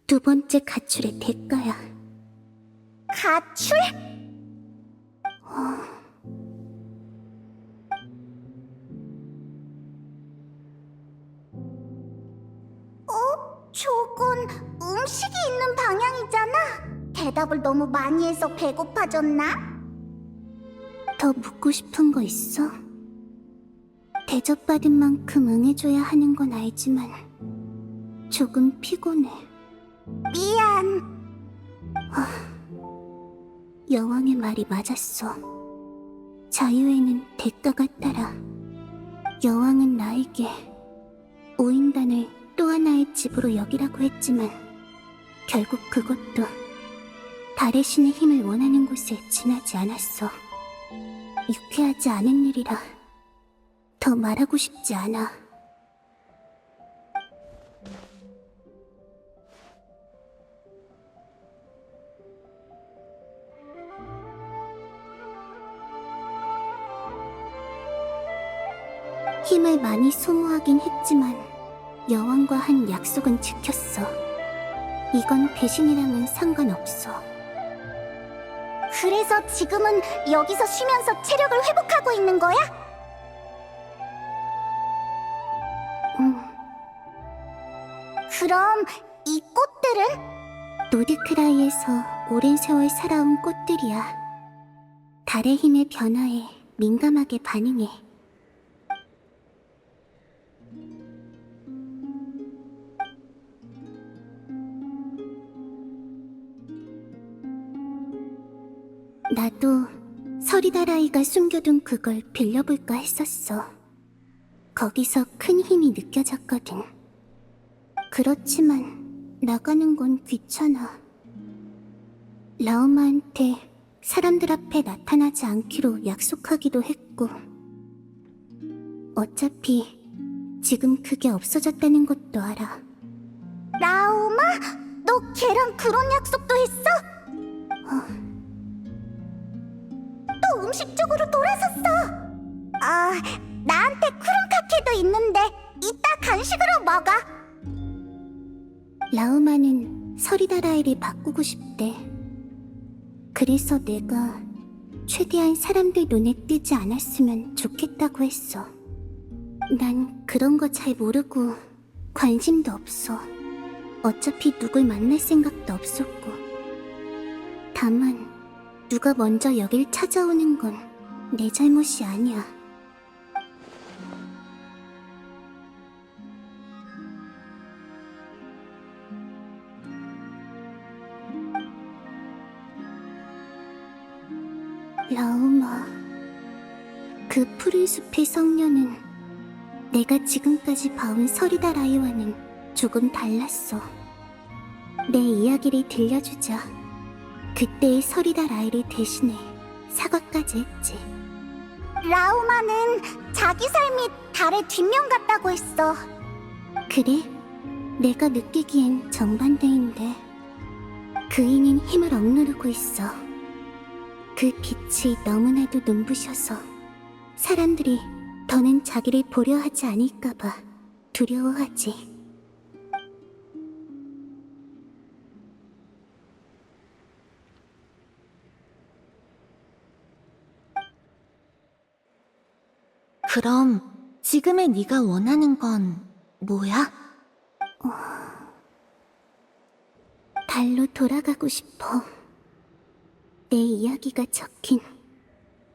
S1: 두 번째 가출의 대가야. 가출? 저건 음식이 있는 방향이잖아. 대답을 너무 많이 해서 배고파졌나? 더 묻고 싶은 거 있어? 대접받은 만큼 응해줘야 하는 건 알지만 조금 피곤해. 미안.
S4: 여왕의 말이 맞았어. 자유에는 대가가 따라. 여왕은 나에게 오인단을 또 하나의 집으로 여기라고 했지만 결국 그것도 달의 신의 힘을 원하는 곳에 지나지 않았어. 유쾌하지 않은 일이라 더 말하고 싶지 않아. 힘을 많이 소모하긴 했지만 여왕과 한 약속은 지켰어. 이건 배신이랑은 상관없어.
S1: 그래서 지금은 여기서 쉬면서 체력을 회복하고 있는 거야?
S4: 응.
S1: 그럼 이 꽃들은?
S4: 노드크라이에서 오랜 세월 살아온 꽃들이야. 달의 힘의 변화에 민감하게 반응해. 나도 서리다라이가 숨겨둔 그걸 빌려볼까 했었어. 거기서 큰 힘이 느껴졌거든. 그렇지만 나가는 건 귀찮아. 라오마한테 사람들 앞에 나타나지 않기로 약속하기도 했고, 어차피 지금 그게 없어졌다는 것도 알아.
S1: 라오마? 너 걔랑 그런 약속도 했어? 또 음식 쪽으로 돌아섰어. 나한테 크rum카케도 있는데 이따 간식으로 먹어.
S4: 라우마는 서리다라이를 바꾸고 싶대. 그래서 내가 최대한 사람들 눈에 띄지 않았으면 좋겠다고 했어. 난 그런 거 잘 모르고 관심도 없어. 어차피 누굴 만날 생각도 없었고. 다만 누가 먼저 여길 찾아오는 건 내 잘못이 아니야. 라오마, 그 푸른 숲의 성녀는 내가 지금까지 봐온 서리다라이와는 조금 달랐어. 내 이야기를 들려주자 그때의 서리다라이를 대신해 사과까지 했지.
S1: 라오마는 자기 삶이 달의 뒷면 같다고 했어.
S4: 그래? 내가 느끼기엔 정반대인데 그이는 힘을 억누르고 있어. 그 빛이 너무나도 눈부셔서 사람들이 더는 자기를 보려 하지 않을까봐 두려워하지. 그럼 지금의 네가 원하는 건 뭐야? 달로 돌아가고 싶어. 내 이야기가 적힌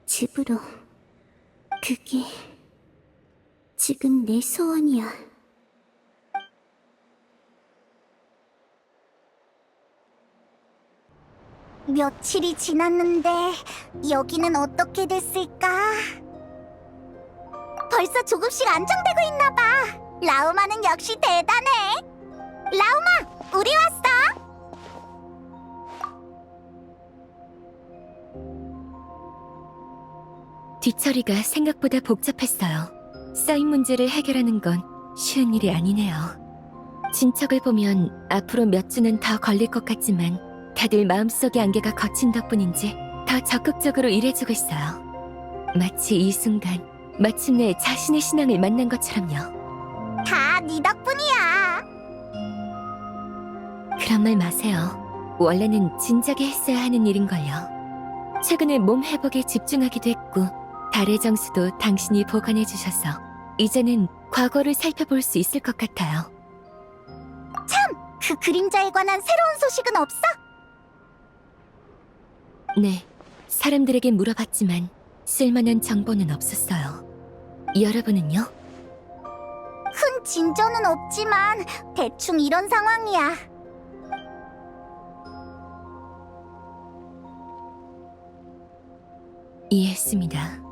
S4: 집으로. 그게 지금 내 소원이야.
S1: 며칠이 지났는데 여기는 어떻게 됐을까? 벌써 조금씩 안정되고 있나 봐. 라오마는 역시 대단해. 라오마, 우리 왔어.
S2: 뒤처리가 생각보다 복잡했어요. 쌓인 문제를 해결하는 건 쉬운 일이 아니네요. 진척을 보면 앞으로 몇 주는 더 걸릴 것 같지만 다들 마음속의 안개가 거친 덕분인지 더 적극적으로 일해주고 있어요. 마치 이 순간 마침내 자신의 신앙을 만난 것처럼요.
S1: 다 네 덕분이야.
S2: 그런 말 마세요. 원래는 진작에 했어야 하는 일인걸요. 최근에 몸 회복에 집중하기도 했고 달의 정수도 당신이 보관해 주셔서 이제는 과거를 살펴볼 수 있을 것 같아요.
S1: 그 그림자에 관한 새로운 소식은 없어?
S2: 네, 사람들에게 물어봤지만 쓸만한 정보는 없었어요. 여러분은요?
S1: 큰 진전은 없지만 대충 이런 상황이야.
S2: 이해했습니다.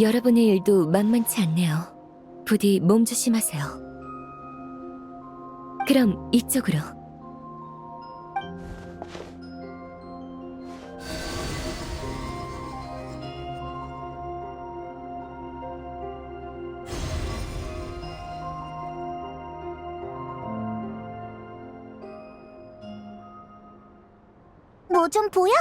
S2: 여러분의 일도 만만치 않네요. 부디 몸 조심하세요. 그럼 이쪽으로.
S1: 뭐 좀 보여?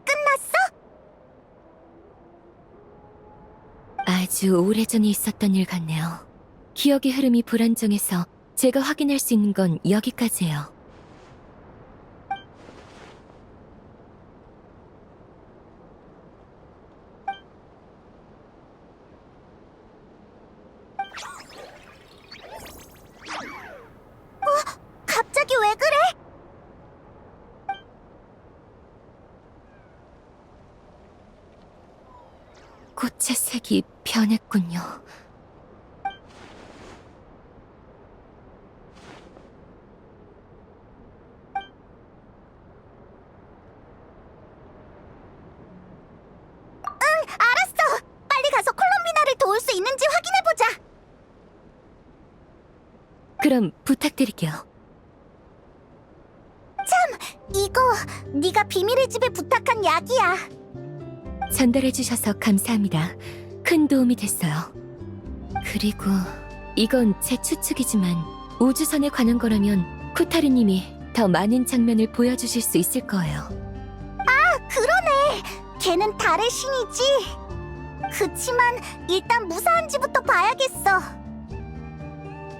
S1: 끝났어?
S2: 아주 오래전에 있었던 일 같네요. 기억의 흐름이 불안정해서 제가 확인할 수 있는 건 여기까지예요.
S1: 갑자기 왜 그래?
S2: 꽃의 색이 변했군요.
S1: 알았어! 빨리 가서 콜롬비나를 도울 수 있는지 확인해보자!
S2: 그럼 부탁드릴게요.
S1: 이거 네가 비밀의 집에 부탁한 약이야.
S2: 전달해주셔서 감사합니다. 큰 도움이 됐어요. 그리고 이건 제 추측이지만 우주선에 관한 거라면 쿠타르님이 더 많은 장면을 보여주실 수 있을 거예요.
S1: 그러네! 걔는 달의 신이지? 그치만 일단 무사한지부터 봐야겠어.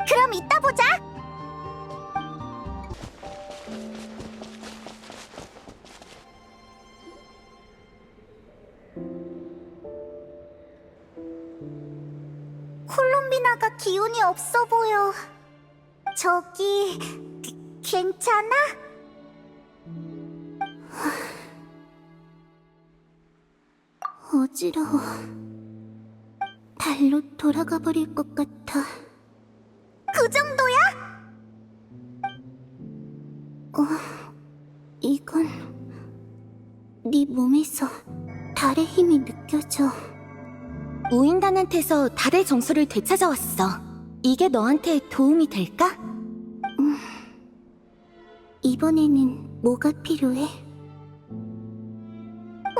S1: 그럼 이따 보자! 콜롬비나가 기운이 없어 보여. 저기... 괜찮아? 어지러워. 달로 돌아가 버릴 것 같아. 그 정도야? 이건 네 몸에서 달의 힘이 느껴져.
S4: 우인단한테서 달의 정수를 되찾아왔어. 이게 너한테 도움이 될까?
S1: 이번에는 뭐가 필요해?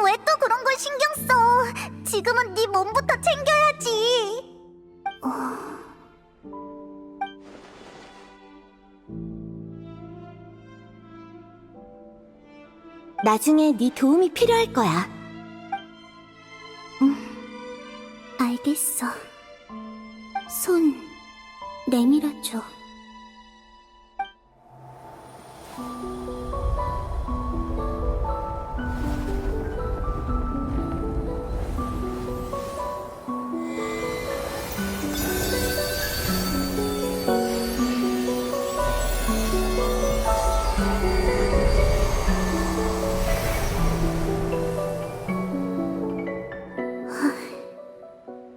S1: 왜 또 그런 걸 신경 써? 지금은 네 몸부터 챙겨야지.
S4: 나중에 네 도움이 필요할 거야.
S1: 알겠어. 손 내밀어줘.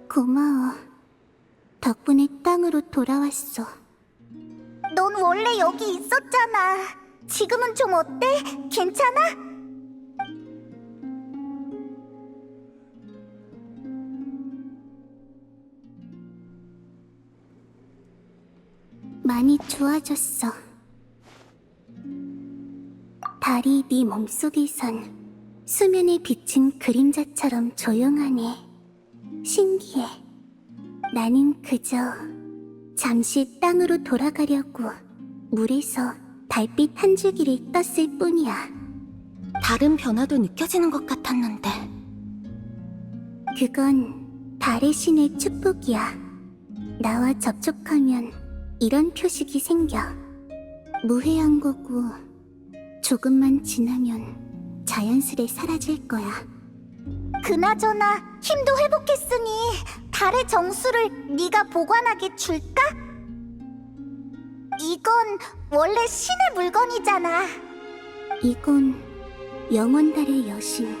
S1: 고마워. 덕분에 땅으로 돌아왔어. 넌 원래 여기 있었잖아. 지금은 좀 어때? 괜찮아? 많이 좋아졌어. 달이 네 몸속에선 수면에 비친 그림자처럼 조용하네. 신기해. 나는 그저 잠시 땅으로 돌아가려고 물에서 달빛 한 줄기를 떴을 뿐이야.
S4: 다른 변화도 느껴지는 것 같았는데.
S1: 그건 달의 신의 축복이야. 나와 접촉하면 이런 표식이 생겨. 무해한 거고 조금만 지나면 자연스레 사라질 거야. 그나저나 힘도 회복했으니 달의 정수를 네가 보관하게 줄까? 이건 원래 신의 물건이잖아. 이건 영원달의 여신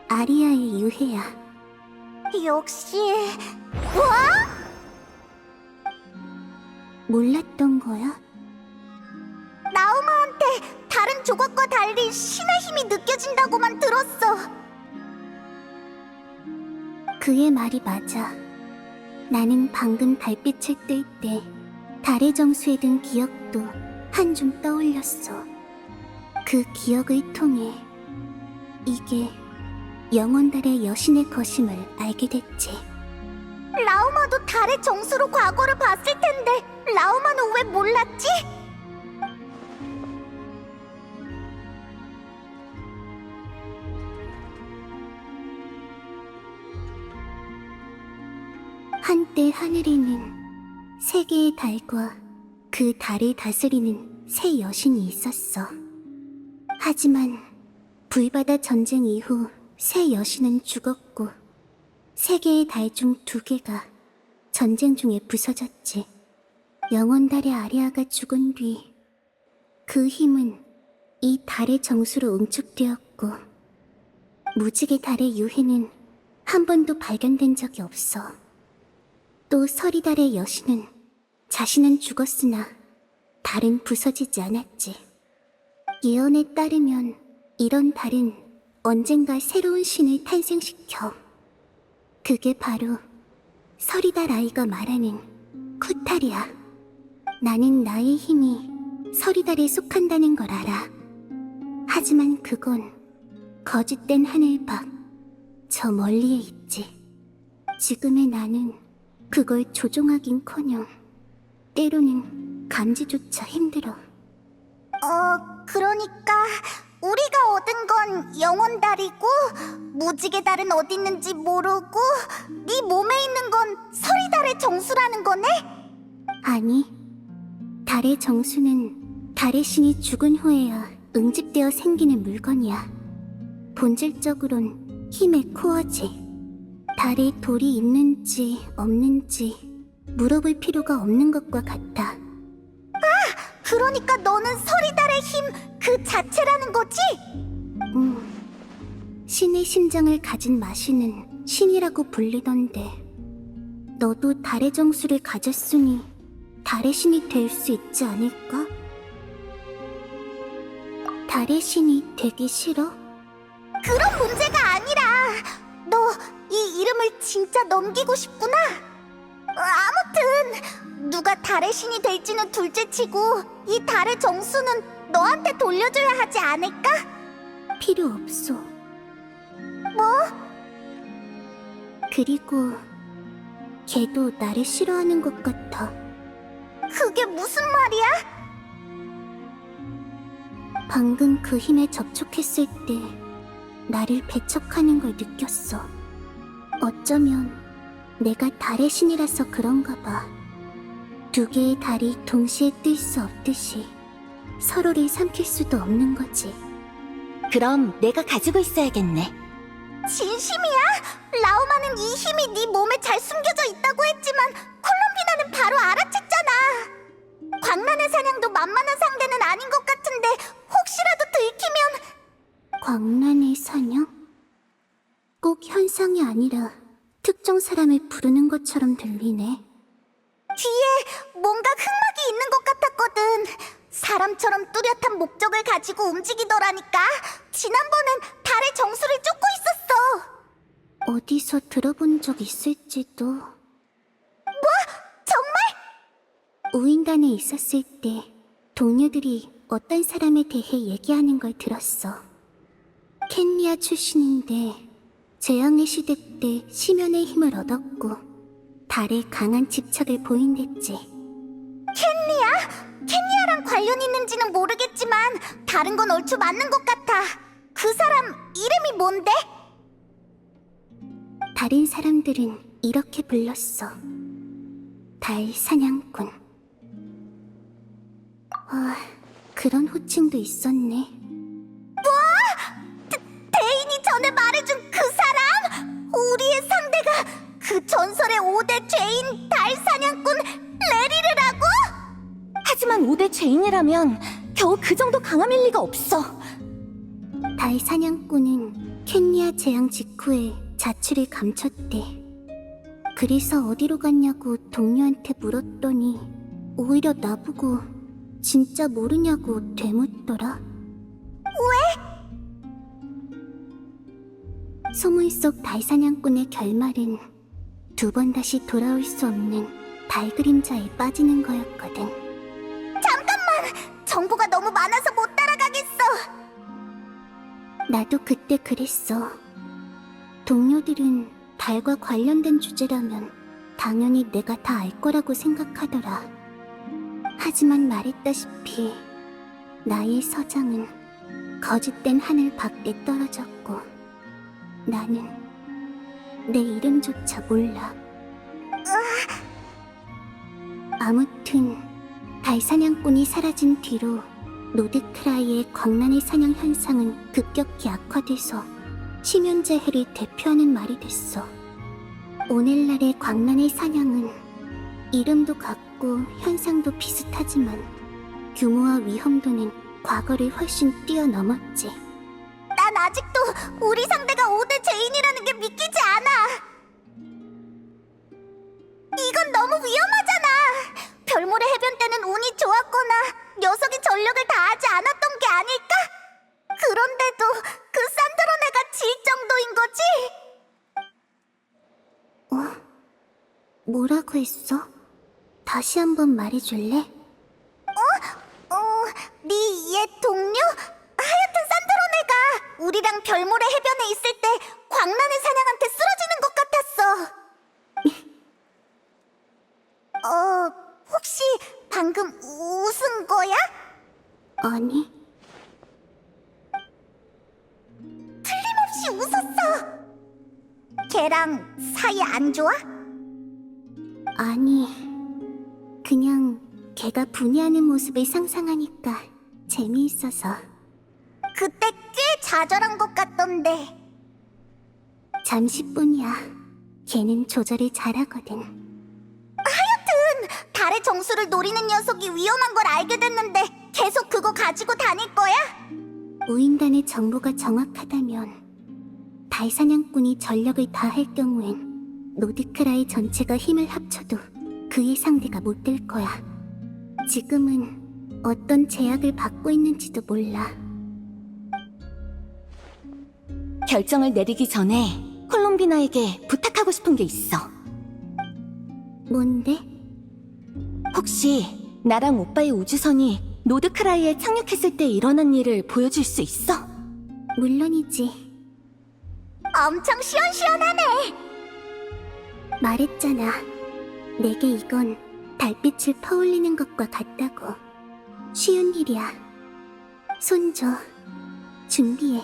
S1: 아리아의 유해야. 역시... 와?
S4: 몰랐던 거야?
S1: 라우마한테 다른 조각과 달리 신의 힘이 느껴진다고만 들었어.
S4: 그의 말이 맞아. 나는 방금 달빛을 뜰 때 달의 정수에 든 기억도 한 줌 떠올렸어. 그 기억을 통해 이게 영원달의 여신의 것임을 알게 됐지.
S1: 라우마도 달의 정수로 과거를 봤을 텐데 라우마는 왜 몰랐지?
S4: 한때 하늘에는 세 개의 달과 그 달을 다스리는 세 여신이 있었어. 하지만 불바다 전쟁 이후 세 여신은 죽었고 세 개의 달 중 두 개가 전쟁 중에 부서졌지. 영원달의 아리아가 죽은 뒤 그 힘은 이 달의 정수로 응축되었고 무지개 달의 유해는 한 번도 발견된 적이 없어. 또 서리달의 여신은 자신은 죽었으나 달은 부서지지 않았지. 예언에 따르면 이런 달은 언젠가 새로운 신을 탄생시켜. 그게 바로 서리달 아이가 말하는 쿠탈이야. 나는 나의 힘이 서리달에 속한다는 걸 알아. 하지만 그건 거짓된 하늘 밖 저 멀리에 있지. 지금의 나는 그걸 조종하긴커녕 때로는 감지조차 힘들어.
S1: 그러니까 우리가 얻은 건 영원달이고 무지개 달은 어디 있는지 모르고 네 몸에 있는 건 서리달의 정수라는 거네?
S4: 아니, 달의 정수는 달의 신이 죽은 후에야 응집되어 생기는 물건이야. 본질적으론 힘의 코어지. 달에 돌이 있는지 없는지 물어볼 필요가 없는 것과 같아.
S1: 그러니까 너는 서리달의 힘 그 자체라는 거지?
S4: 신의 심장을 가진 마신은 신이라고 불리던데 너도 달의 정수를 가졌으니 달의 신이 될 수 있지 않을까? 달의 신이 되기 싫어?
S1: 그런 문제가 아니라 너 이 이름을 진짜 넘기고 싶구나. 아무튼 누가 달의 신이 될지는 둘째치고 이 달의 정수는 너한테 돌려줘야 하지 않을까?
S4: 필요 없어.
S1: 뭐?
S4: 그리고 걔도 나를 싫어하는 것 같아.
S1: 그게 무슨 말이야?
S4: 방금 그 힘에 접촉했을 때 나를 배척하는 걸 느꼈어. 어쩌면 내가 달의 신이라서 그런가 봐. 두 개의 달이 동시에 뜰 수 없듯이 서로를 삼킬 수도 없는 거지. 그럼 내가 가지고 있어야겠네.
S1: 진심이야? 라우마는 이 힘이 네 몸에 잘 숨겨져 있다고 했지만 콜롬비나는 바로 알아챘잖아. 광란의 사냥도 만만한 상대는 아닌 것 같은데 혹시라도 들키면...
S4: 광란의 사냥? 꼭 현상이 아니라 특정 사람을 부르는 것처럼 들리네.
S1: 뒤에 뭔가 흑막이 있는 것 같았거든. 사람처럼 뚜렷한 목적을 가지고 움직이더라니까. 지난번엔 달의 정수를 쫓고 있었어.
S4: 어디서 들어본 적 있을지도.
S1: 정말?
S4: 우인단에 있었을 때 동료들이 어떤 사람에 대해 얘기하는 걸 들었어. 켄리아 출신인데 재앙의 시대 때 심연의 힘을 얻었고 달에 강한 집착을 보인댔지.
S1: 켄리아랑 관련이 있는지는 모르겠지만 다른 건 얼추 맞는 것 같아. 그 사람 이름이 뭔데?
S4: 다른 사람들은 이렇게 불렀어. 달 사냥꾼. 그런 호칭도 있었네.
S1: 대인이 전에 말해준 그 사람? 우리의 상대가 그 전설의 5대 죄인 달 사냥꾼 레리르라고?
S3: 하지만 5대 죄인이라면 겨우 그 정도 강함일 리가 없어.
S4: 달 사냥꾼은 켄리아 재앙 직후에 자취를 감췄대. 그래서 어디로 갔냐고 동료한테 물었더니 오히려 나보고 진짜 모르냐고 되묻더라. 왜? 소문 속 달사냥꾼의 결말은 두 번 다시 돌아올 수 없는 달 그림자에 빠지는 거였거든.
S1: 정보가 너무 많아서 못 따라가겠어.
S4: 나도 그때 그랬어. 동료들은 달과 관련된 주제라면 당연히 내가 다 알 거라고 생각하더라. 하지만 말했다시피 나의 서장은 거짓된 하늘 밖에 떨어졌고 나는 내 이름조차 몰라. 아무튼 달사냥꾼이 사라진 뒤로 노드크라이의 광란의 사냥 현상은 급격히 악화돼서 심연자해를 대표하는 말이 됐어. 오늘날의 광란의 사냥은 이름도 같고 현상도 비슷하지만 규모와 위험도는 과거를 훨씬 뛰어넘었지.
S1: 난 아직도 우리 상대가 5대 죄인이라는 게 믿기지 않아. 이건 너무 위험하잖아. 별모래 해변 때는 운이 좋았거나 녀석이 전력을 다하지 않았던 게 아닐까? 그런데도 그 산드로네가 질 정도인 거지?
S4: 뭐라고 했어? 다시 한번 말해줄래?
S1: 네 옛 동료? 하여튼 산드로네가 우리랑 별모래 해변에 있을 때 광란의 사냥한테 쓰러지는 것 같았어. 혹시 방금 웃은 거야?
S4: 아니,
S1: 틀림없이 웃었어. 걔랑 사이 안 좋아?
S4: 아니, 그냥 걔가 분해하는 모습을 상상하니까 재미있어서.
S1: 그때 꽤 좌절한 것 같던데.
S4: 잠시뿐이야. 걔는 조절을 잘하거든.
S1: 달의 정수를 노리는 녀석이 위험한 걸 알게 됐는데 계속 그거 가지고 다닐 거야?
S4: 우인단의 정보가 정확하다면 달사냥꾼이 전력을 다할 경우엔 노드크라이 전체가 힘을 합쳐도 그의 상대가 못 될 거야. 지금은 어떤 제약을 받고 있는지도 몰라.
S3: 결정을 내리기 전에 콜롬비나에게 부탁하고 싶은 게 있어.
S4: 뭔데?
S3: 혹시 나랑 오빠의 우주선이 노드크라이에 착륙했을 때 일어난 일을 보여줄 수 있어?
S4: 물론이지.
S1: 엄청 시원시원하네.
S4: 말했잖아. 내게 이건 달빛을 퍼올리는 것과 같다고. 쉬운 일이야. 손줘. 준비해.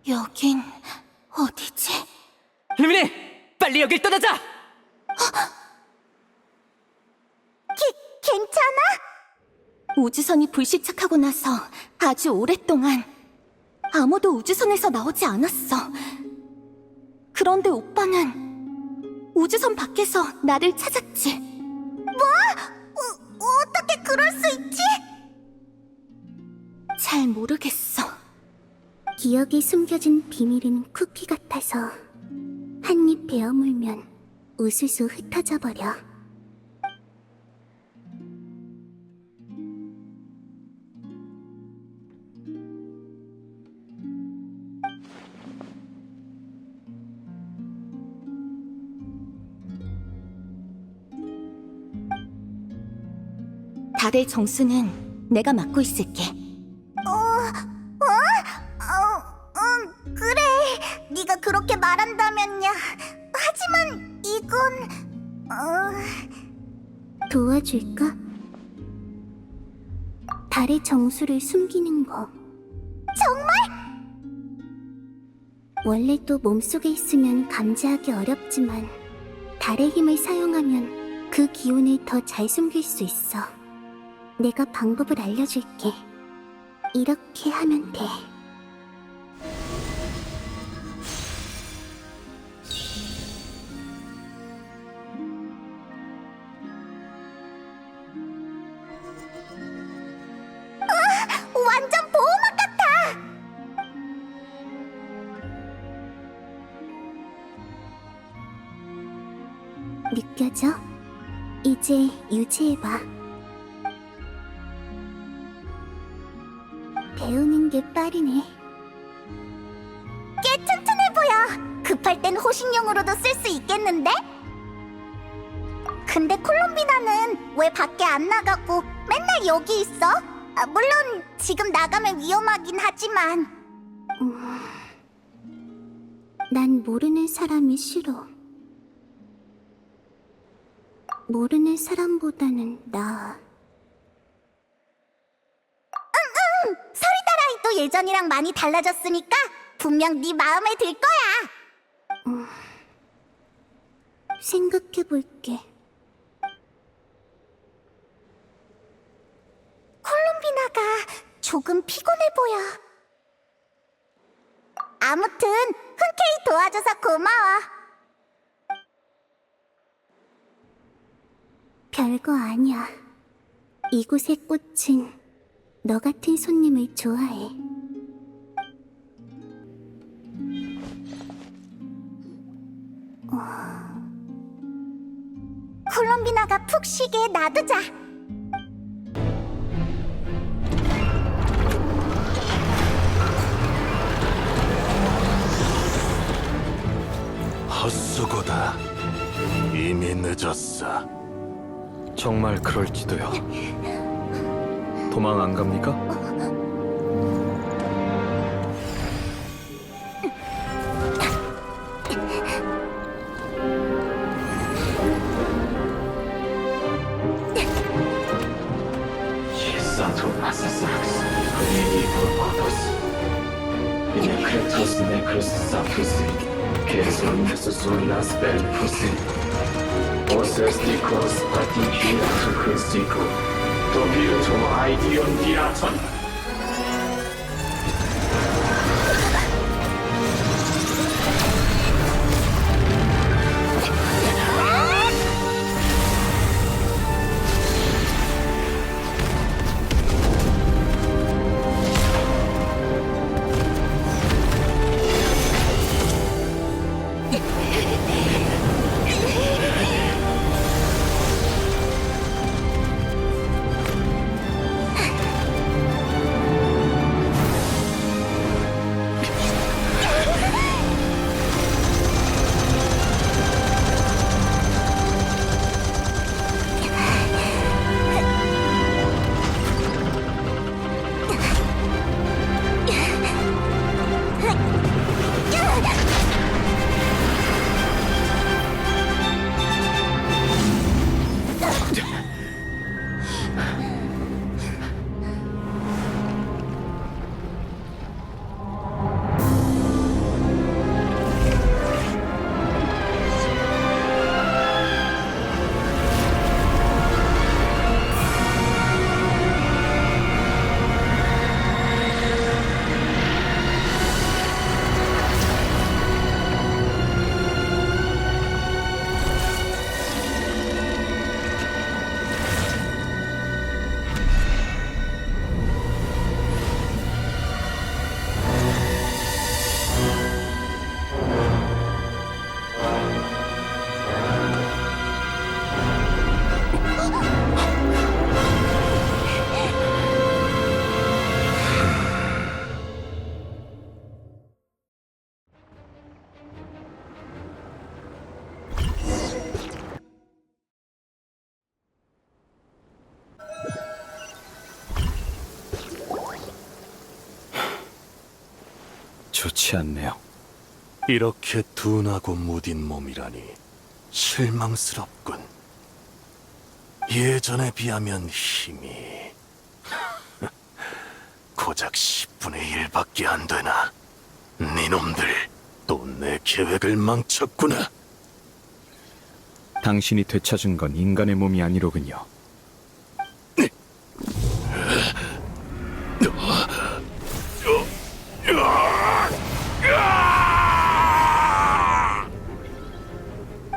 S3: 여긴 어디지?
S5: 루미네! 빨리 여길 떠나자!
S1: 괜찮아?
S3: 우주선이 불시착하고 나서 아주 오랫동안 아무도 우주선에서 나오지 않았어. 그런데 오빠는 우주선 밖에서 나를 찾았지.
S1: 어떻게 그럴 수 있지?
S3: 잘 모르겠어.
S4: 기억에 숨겨진 비밀은 쿠키 같아서 한 입 베어 물면 우수수 흩어져 버려.
S3: 달의 정수는 내가 맡고 있을게.
S1: 그래. 네가 그렇게 말한다면야. 하지만 이건
S4: 도와줄까? 달의 정수를 숨기는 거.
S1: 정말?
S4: 원래도 몸속에 있으면 감지하기 어렵지만 달의 힘을 사용하면 그 기운을 더 잘 숨길 수 있어. 내가 방법을 알려줄게. 이렇게 하면 돼.
S1: 완전 보호막 같아.
S4: 느껴져? 이제 유지해봐. 배우는 게 빠르네.
S1: 꽤 튼튼해 보여. 급할 땐 호신용으로도 쓸 수 있겠는데? 근데 콜롬비나는 왜 밖에 안 나가고 맨날 여기 있어? 물론 지금 나가면 위험하긴 하지만.
S4: 난 모르는 사람이 싫어. 모르는 사람보다는 나아.
S1: 서리다라이도 예전이랑 많이 달라졌으니까 분명 네 마음에 들 거야.
S4: 생각해볼게.
S1: 콜롬비나가 조금 피곤해 보여. 아무튼 흔쾌히 도와줘서 고마워.
S4: 별거 아니야. 이곳의 꽃은 너 같은 손님을 좋아해.
S1: 콜롬비나가 푹 쉬게 놔두자.
S6: 헛수고다. 이미 늦었어.
S7: 정말 그럴지도요. 도망 안 갑니까? 좋지 않네요.
S6: 이렇게 둔하고 무딘 몸이라니 실망스럽군. 예전에 비하면 힘이 고작 10분의 1밖에 안 되나. 니놈들 또 내 계획을 망쳤구나.
S7: 당신이 되찾은 건 인간의 몸이 아니로군요.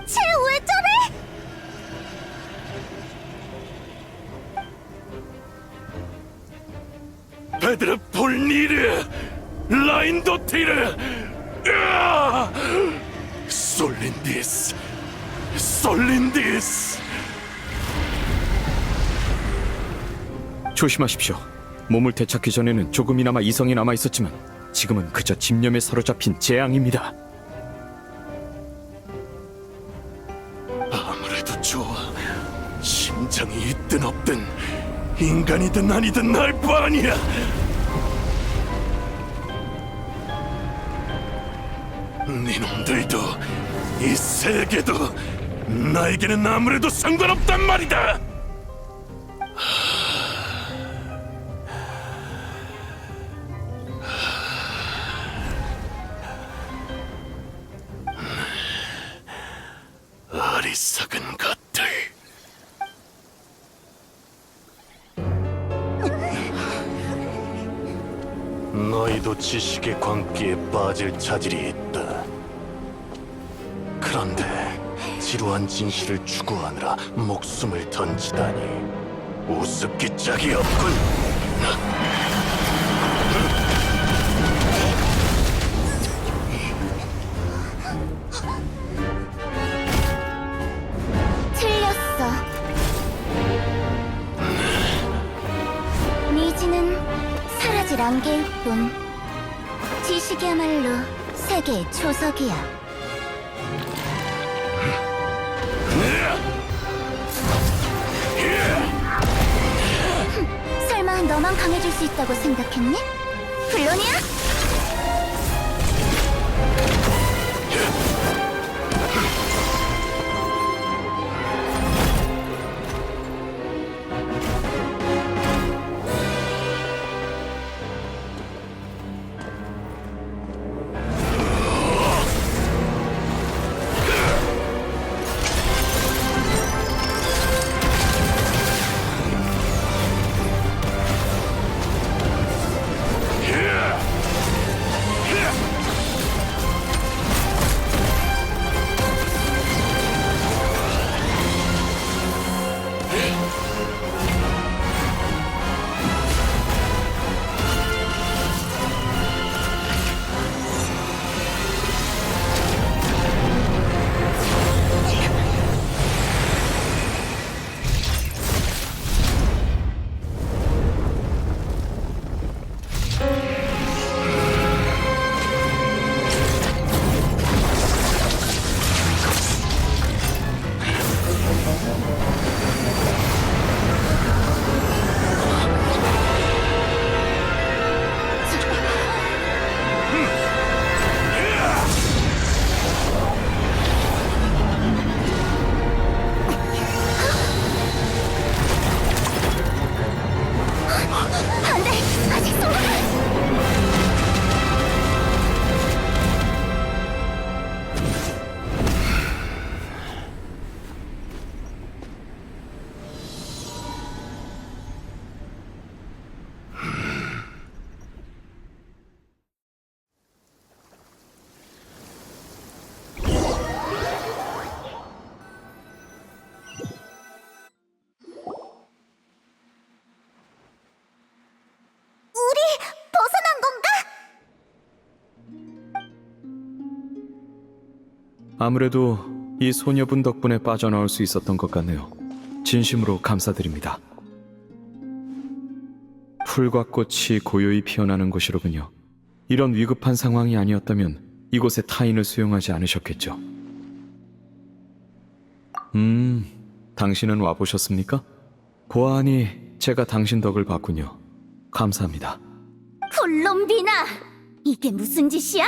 S1: 쟤 왜 저래?
S6: 베드르 폴니르 라인도티르 솔린디스 솔린디스.
S7: 조심하십시오. 몸을 되찾기 전에는 조금이나마 이성이 남아 있었지만 지금은 그저 집념에 사로잡힌 재앙입니다.
S6: 아무래도 좋아. 심장이 있든 없든 인간이든 아니든 알 바 아니야. 니놈들도 이 세계도 나에게는 아무래도 상관없단 말이다. 어리석은 것들. 너희도 지식의 광기에 빠질 자질이 있다. 그런데 지루한 진실을 추구하느라 목숨을 던지다니 우습기 짝이 없군.
S1: 틀렸어. 미지는 사라질 안개일 뿐. 지식이야말로 세계의 초석이야. 설마 너만 강해질 수 있다고 생각했니? 물론이야.
S7: 아무래도 이 소녀분 덕분에 빠져나올 수 있었던 것 같네요. 진심으로 감사드립니다. 풀과 꽃이 고요히 피어나는 곳이로군요. 이런 위급한 상황이 아니었다면 이곳에 타인을 수용하지 않으셨겠죠. 당신은 와보셨습니까? 보아하니 제가 당신 덕을 봤군요. 감사합니다.
S1: 콜롬비나!
S3: 이게 무슨 짓이야?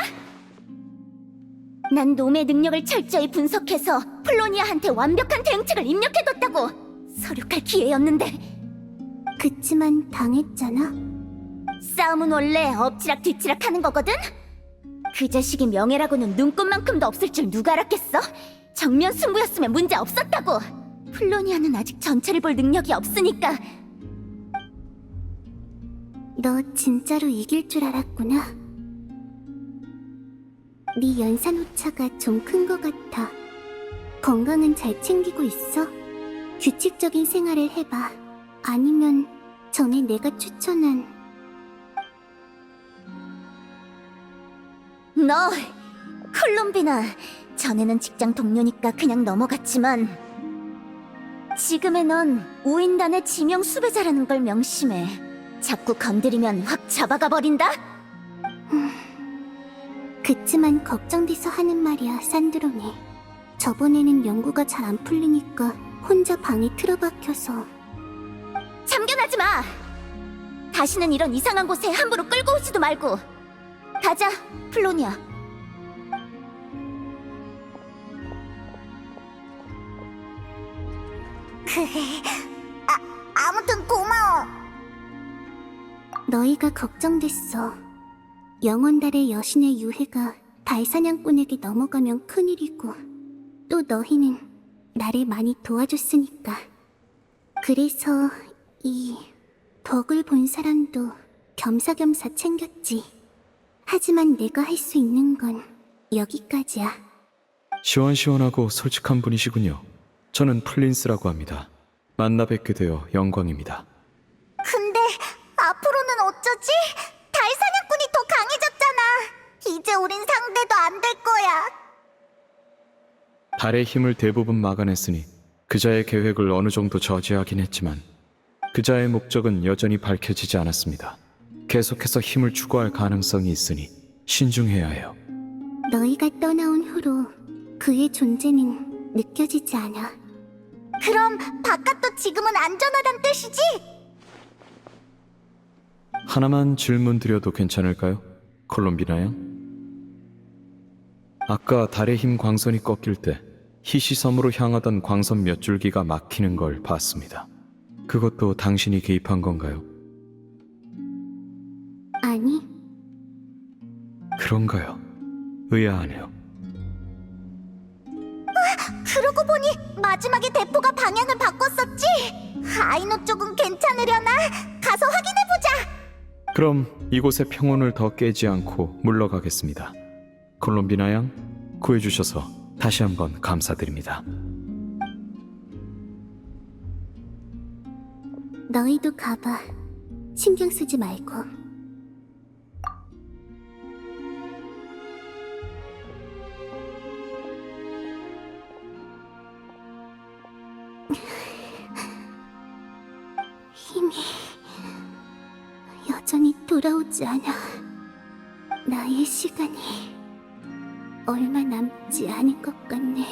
S3: 난 놈의 능력을 철저히 분석해서 플로니아한테 완벽한 대응책을 입력해뒀다고! 서륙할 기회였는데
S4: 그치만 당했잖아.
S3: 싸움은 원래 엎치락 뒤치락 하는 거거든? 그 자식이 명예라고는 눈꽃만큼도 없을 줄 누가 알았겠어? 정면 승부였으면 문제 없었다고! 플로니아는 아직 전체를 볼 능력이 없으니까
S4: 너 진짜로 이길 줄 알았구나. 네 연산 오차가 좀 큰 것 같아. 건강은 잘 챙기고 있어? 규칙적인 생활을 해봐. 아니면 전에 내가 추천한
S3: 너, 콜롬비나, 전에는 직장 동료니까 그냥 넘어갔지만 지금의 넌 우인단의 지명 수배자라는 걸 명심해. 자꾸 건드리면 확 잡아가 버린다?
S4: 그치만 걱정돼서 하는 말이야, 산드로네. 저번에는 연구가 잘 안 풀리니까 혼자 방에 틀어박혀서.
S3: 참견하지 마! 다시는 이런 이상한 곳에 함부로 끌고 오지도 말고. 가자, 플로니아.
S1: 아무튼 고마워.
S4: 너희가 걱정됐어. 영원달의 여신의 유해가 달사냥꾼에게 넘어가면 큰일이고, 또 너희는 나를 많이 도와줬으니까. 그래서 이 덕을 본 사람도 겸사겸사 챙겼지. 하지만 내가 할 수 있는 건 여기까지야.
S7: 시원시원하고 솔직한 분이시군요. 저는 플린스라고 합니다. 만나 뵙게 되어 영광입니다.
S1: 근데 앞으로는 어쩌지? 달사냥꾼이 더 강해졌잖아. 이제 우린 상대도 안 될 거야.
S7: 달의 힘을 대부분 막아냈으니 그자의 계획을 어느 정도 저지하긴 했지만 그자의 목적은 여전히 밝혀지지 않았습니다. 계속해서 힘을 추구할 가능성이 있으니 신중해야 해요.
S4: 너희가 떠나온 후로 그의 존재는 느껴지지 않아.
S1: 그럼 바깥도 지금은 안전하단 뜻이지?
S7: 하나만 질문 드려도 괜찮을까요? 콜롬비나 양? 아까 달의 힘 광선이 꺾일 때 희시섬으로 향하던 광선 몇 줄기가 막히는 걸 봤습니다. 그것도 당신이 개입한 건가요?
S4: 아니,
S7: 그런가요? 의아하네요.
S1: 그러고 보니 마지막에 대포가 방향을 바꿨었지? 아이노 쪽은 괜찮으려나? 가서 확인해보자.
S7: 그럼 이곳의 평온을 더 깨지 않고 물러가겠습니다. 콜롬비나 양, 구해주셔서 다시 한번 감사드립니다.
S4: 너희도 가봐. 신경 쓰지 말고. 힘이 여전히 돌아오지 않아. 나의 시간이 얼마 남지 않은 것 같네.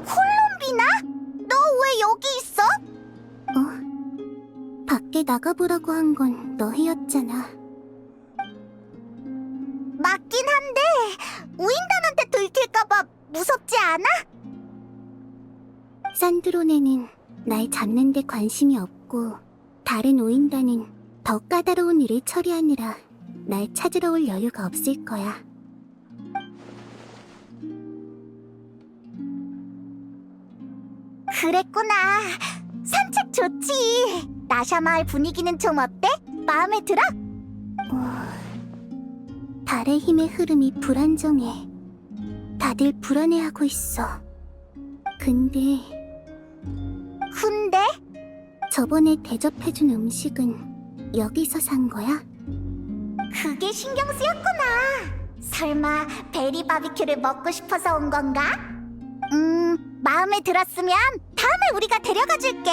S1: 콜롬비나? 너 왜 여기 있어?
S4: 밖에 나가보라고 한 건 너희였잖아.
S1: 맞긴 한데 우인단한테 들킬까봐 무섭지 않아?
S4: 산드로네는 날 잡는 데 관심이 없고 다른 오인단은 더 까다로운 일을 처리하느라 날 찾으러 올 여유가 없을 거야.
S1: 그랬구나. 산책 좋지. 나샤 마을 분위기는 좀 어때? 마음에 들어?
S4: 달의 힘의 흐름이 불안정해. 다들 불안해하고 있어. 근데 저번에 대접해준 음식은 여기서 산 거야?
S1: 그게 신경 쓰였구나. 설마 베리 바비큐를 먹고 싶어서 온 건가? 마음에 들었으면 다음에 우리가 데려가 줄게.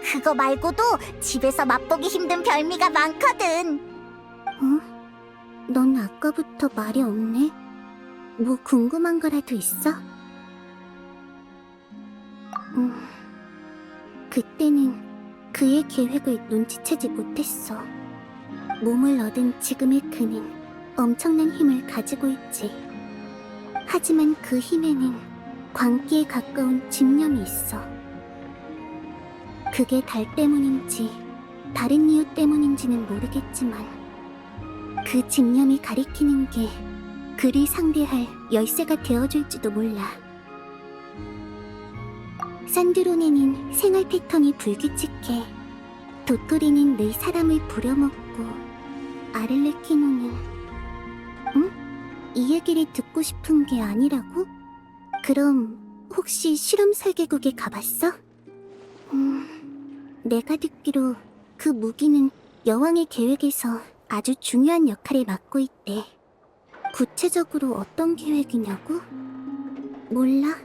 S1: 그거 말고도 집에서 맛보기 힘든 별미가 많거든.
S4: 넌 아까부터 말이 없네. 뭐 궁금한 거라도 있어? 그때는 그의 계획을 눈치채지 못했어. 몸을 얻은 지금의 그는 엄청난 힘을 가지고 있지. 하지만 그 힘에는 광기에 가까운 집념이 있어. 그게 달 때문인지 다른 이유 때문인지는 모르겠지만 그 집념이 가리키는 게 그를 상대할 열쇠가 되어줄지도 몰라. 산드론에는 생활 패턴이 불규칙해. 도토리는 늘 사람을 부려먹고 아를레키노는 이 얘기를 듣고 싶은 게 아니라고? 그럼 혹시 실험 설계국에 가봤어? 내가 듣기로 그 무기는 여왕의 계획에서 아주 중요한 역할을 맡고 있대. 구체적으로 어떤 계획이냐고? 몰라.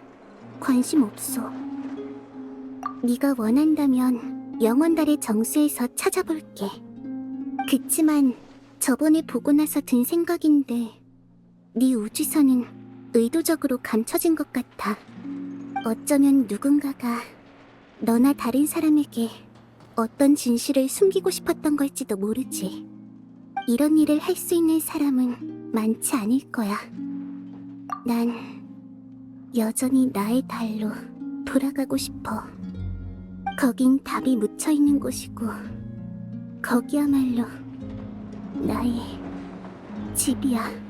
S4: 관심 없어. 네가 원한다면 영원달의 정수에서 찾아볼게. 그치만 저번에 보고 나서 든 생각인데 네 우주선은 의도적으로 감춰진 것 같아. 어쩌면 누군가가 너나 다른 사람에게 어떤 진실을 숨기고 싶었던 걸지도 모르지. 이런 일을 할 수 있는 사람은 많지 않을 거야. 난 여전히 나의 달로 돌아가고 싶어. 거긴 답이 묻혀있는 곳이고 거기야말로 나의 집이야.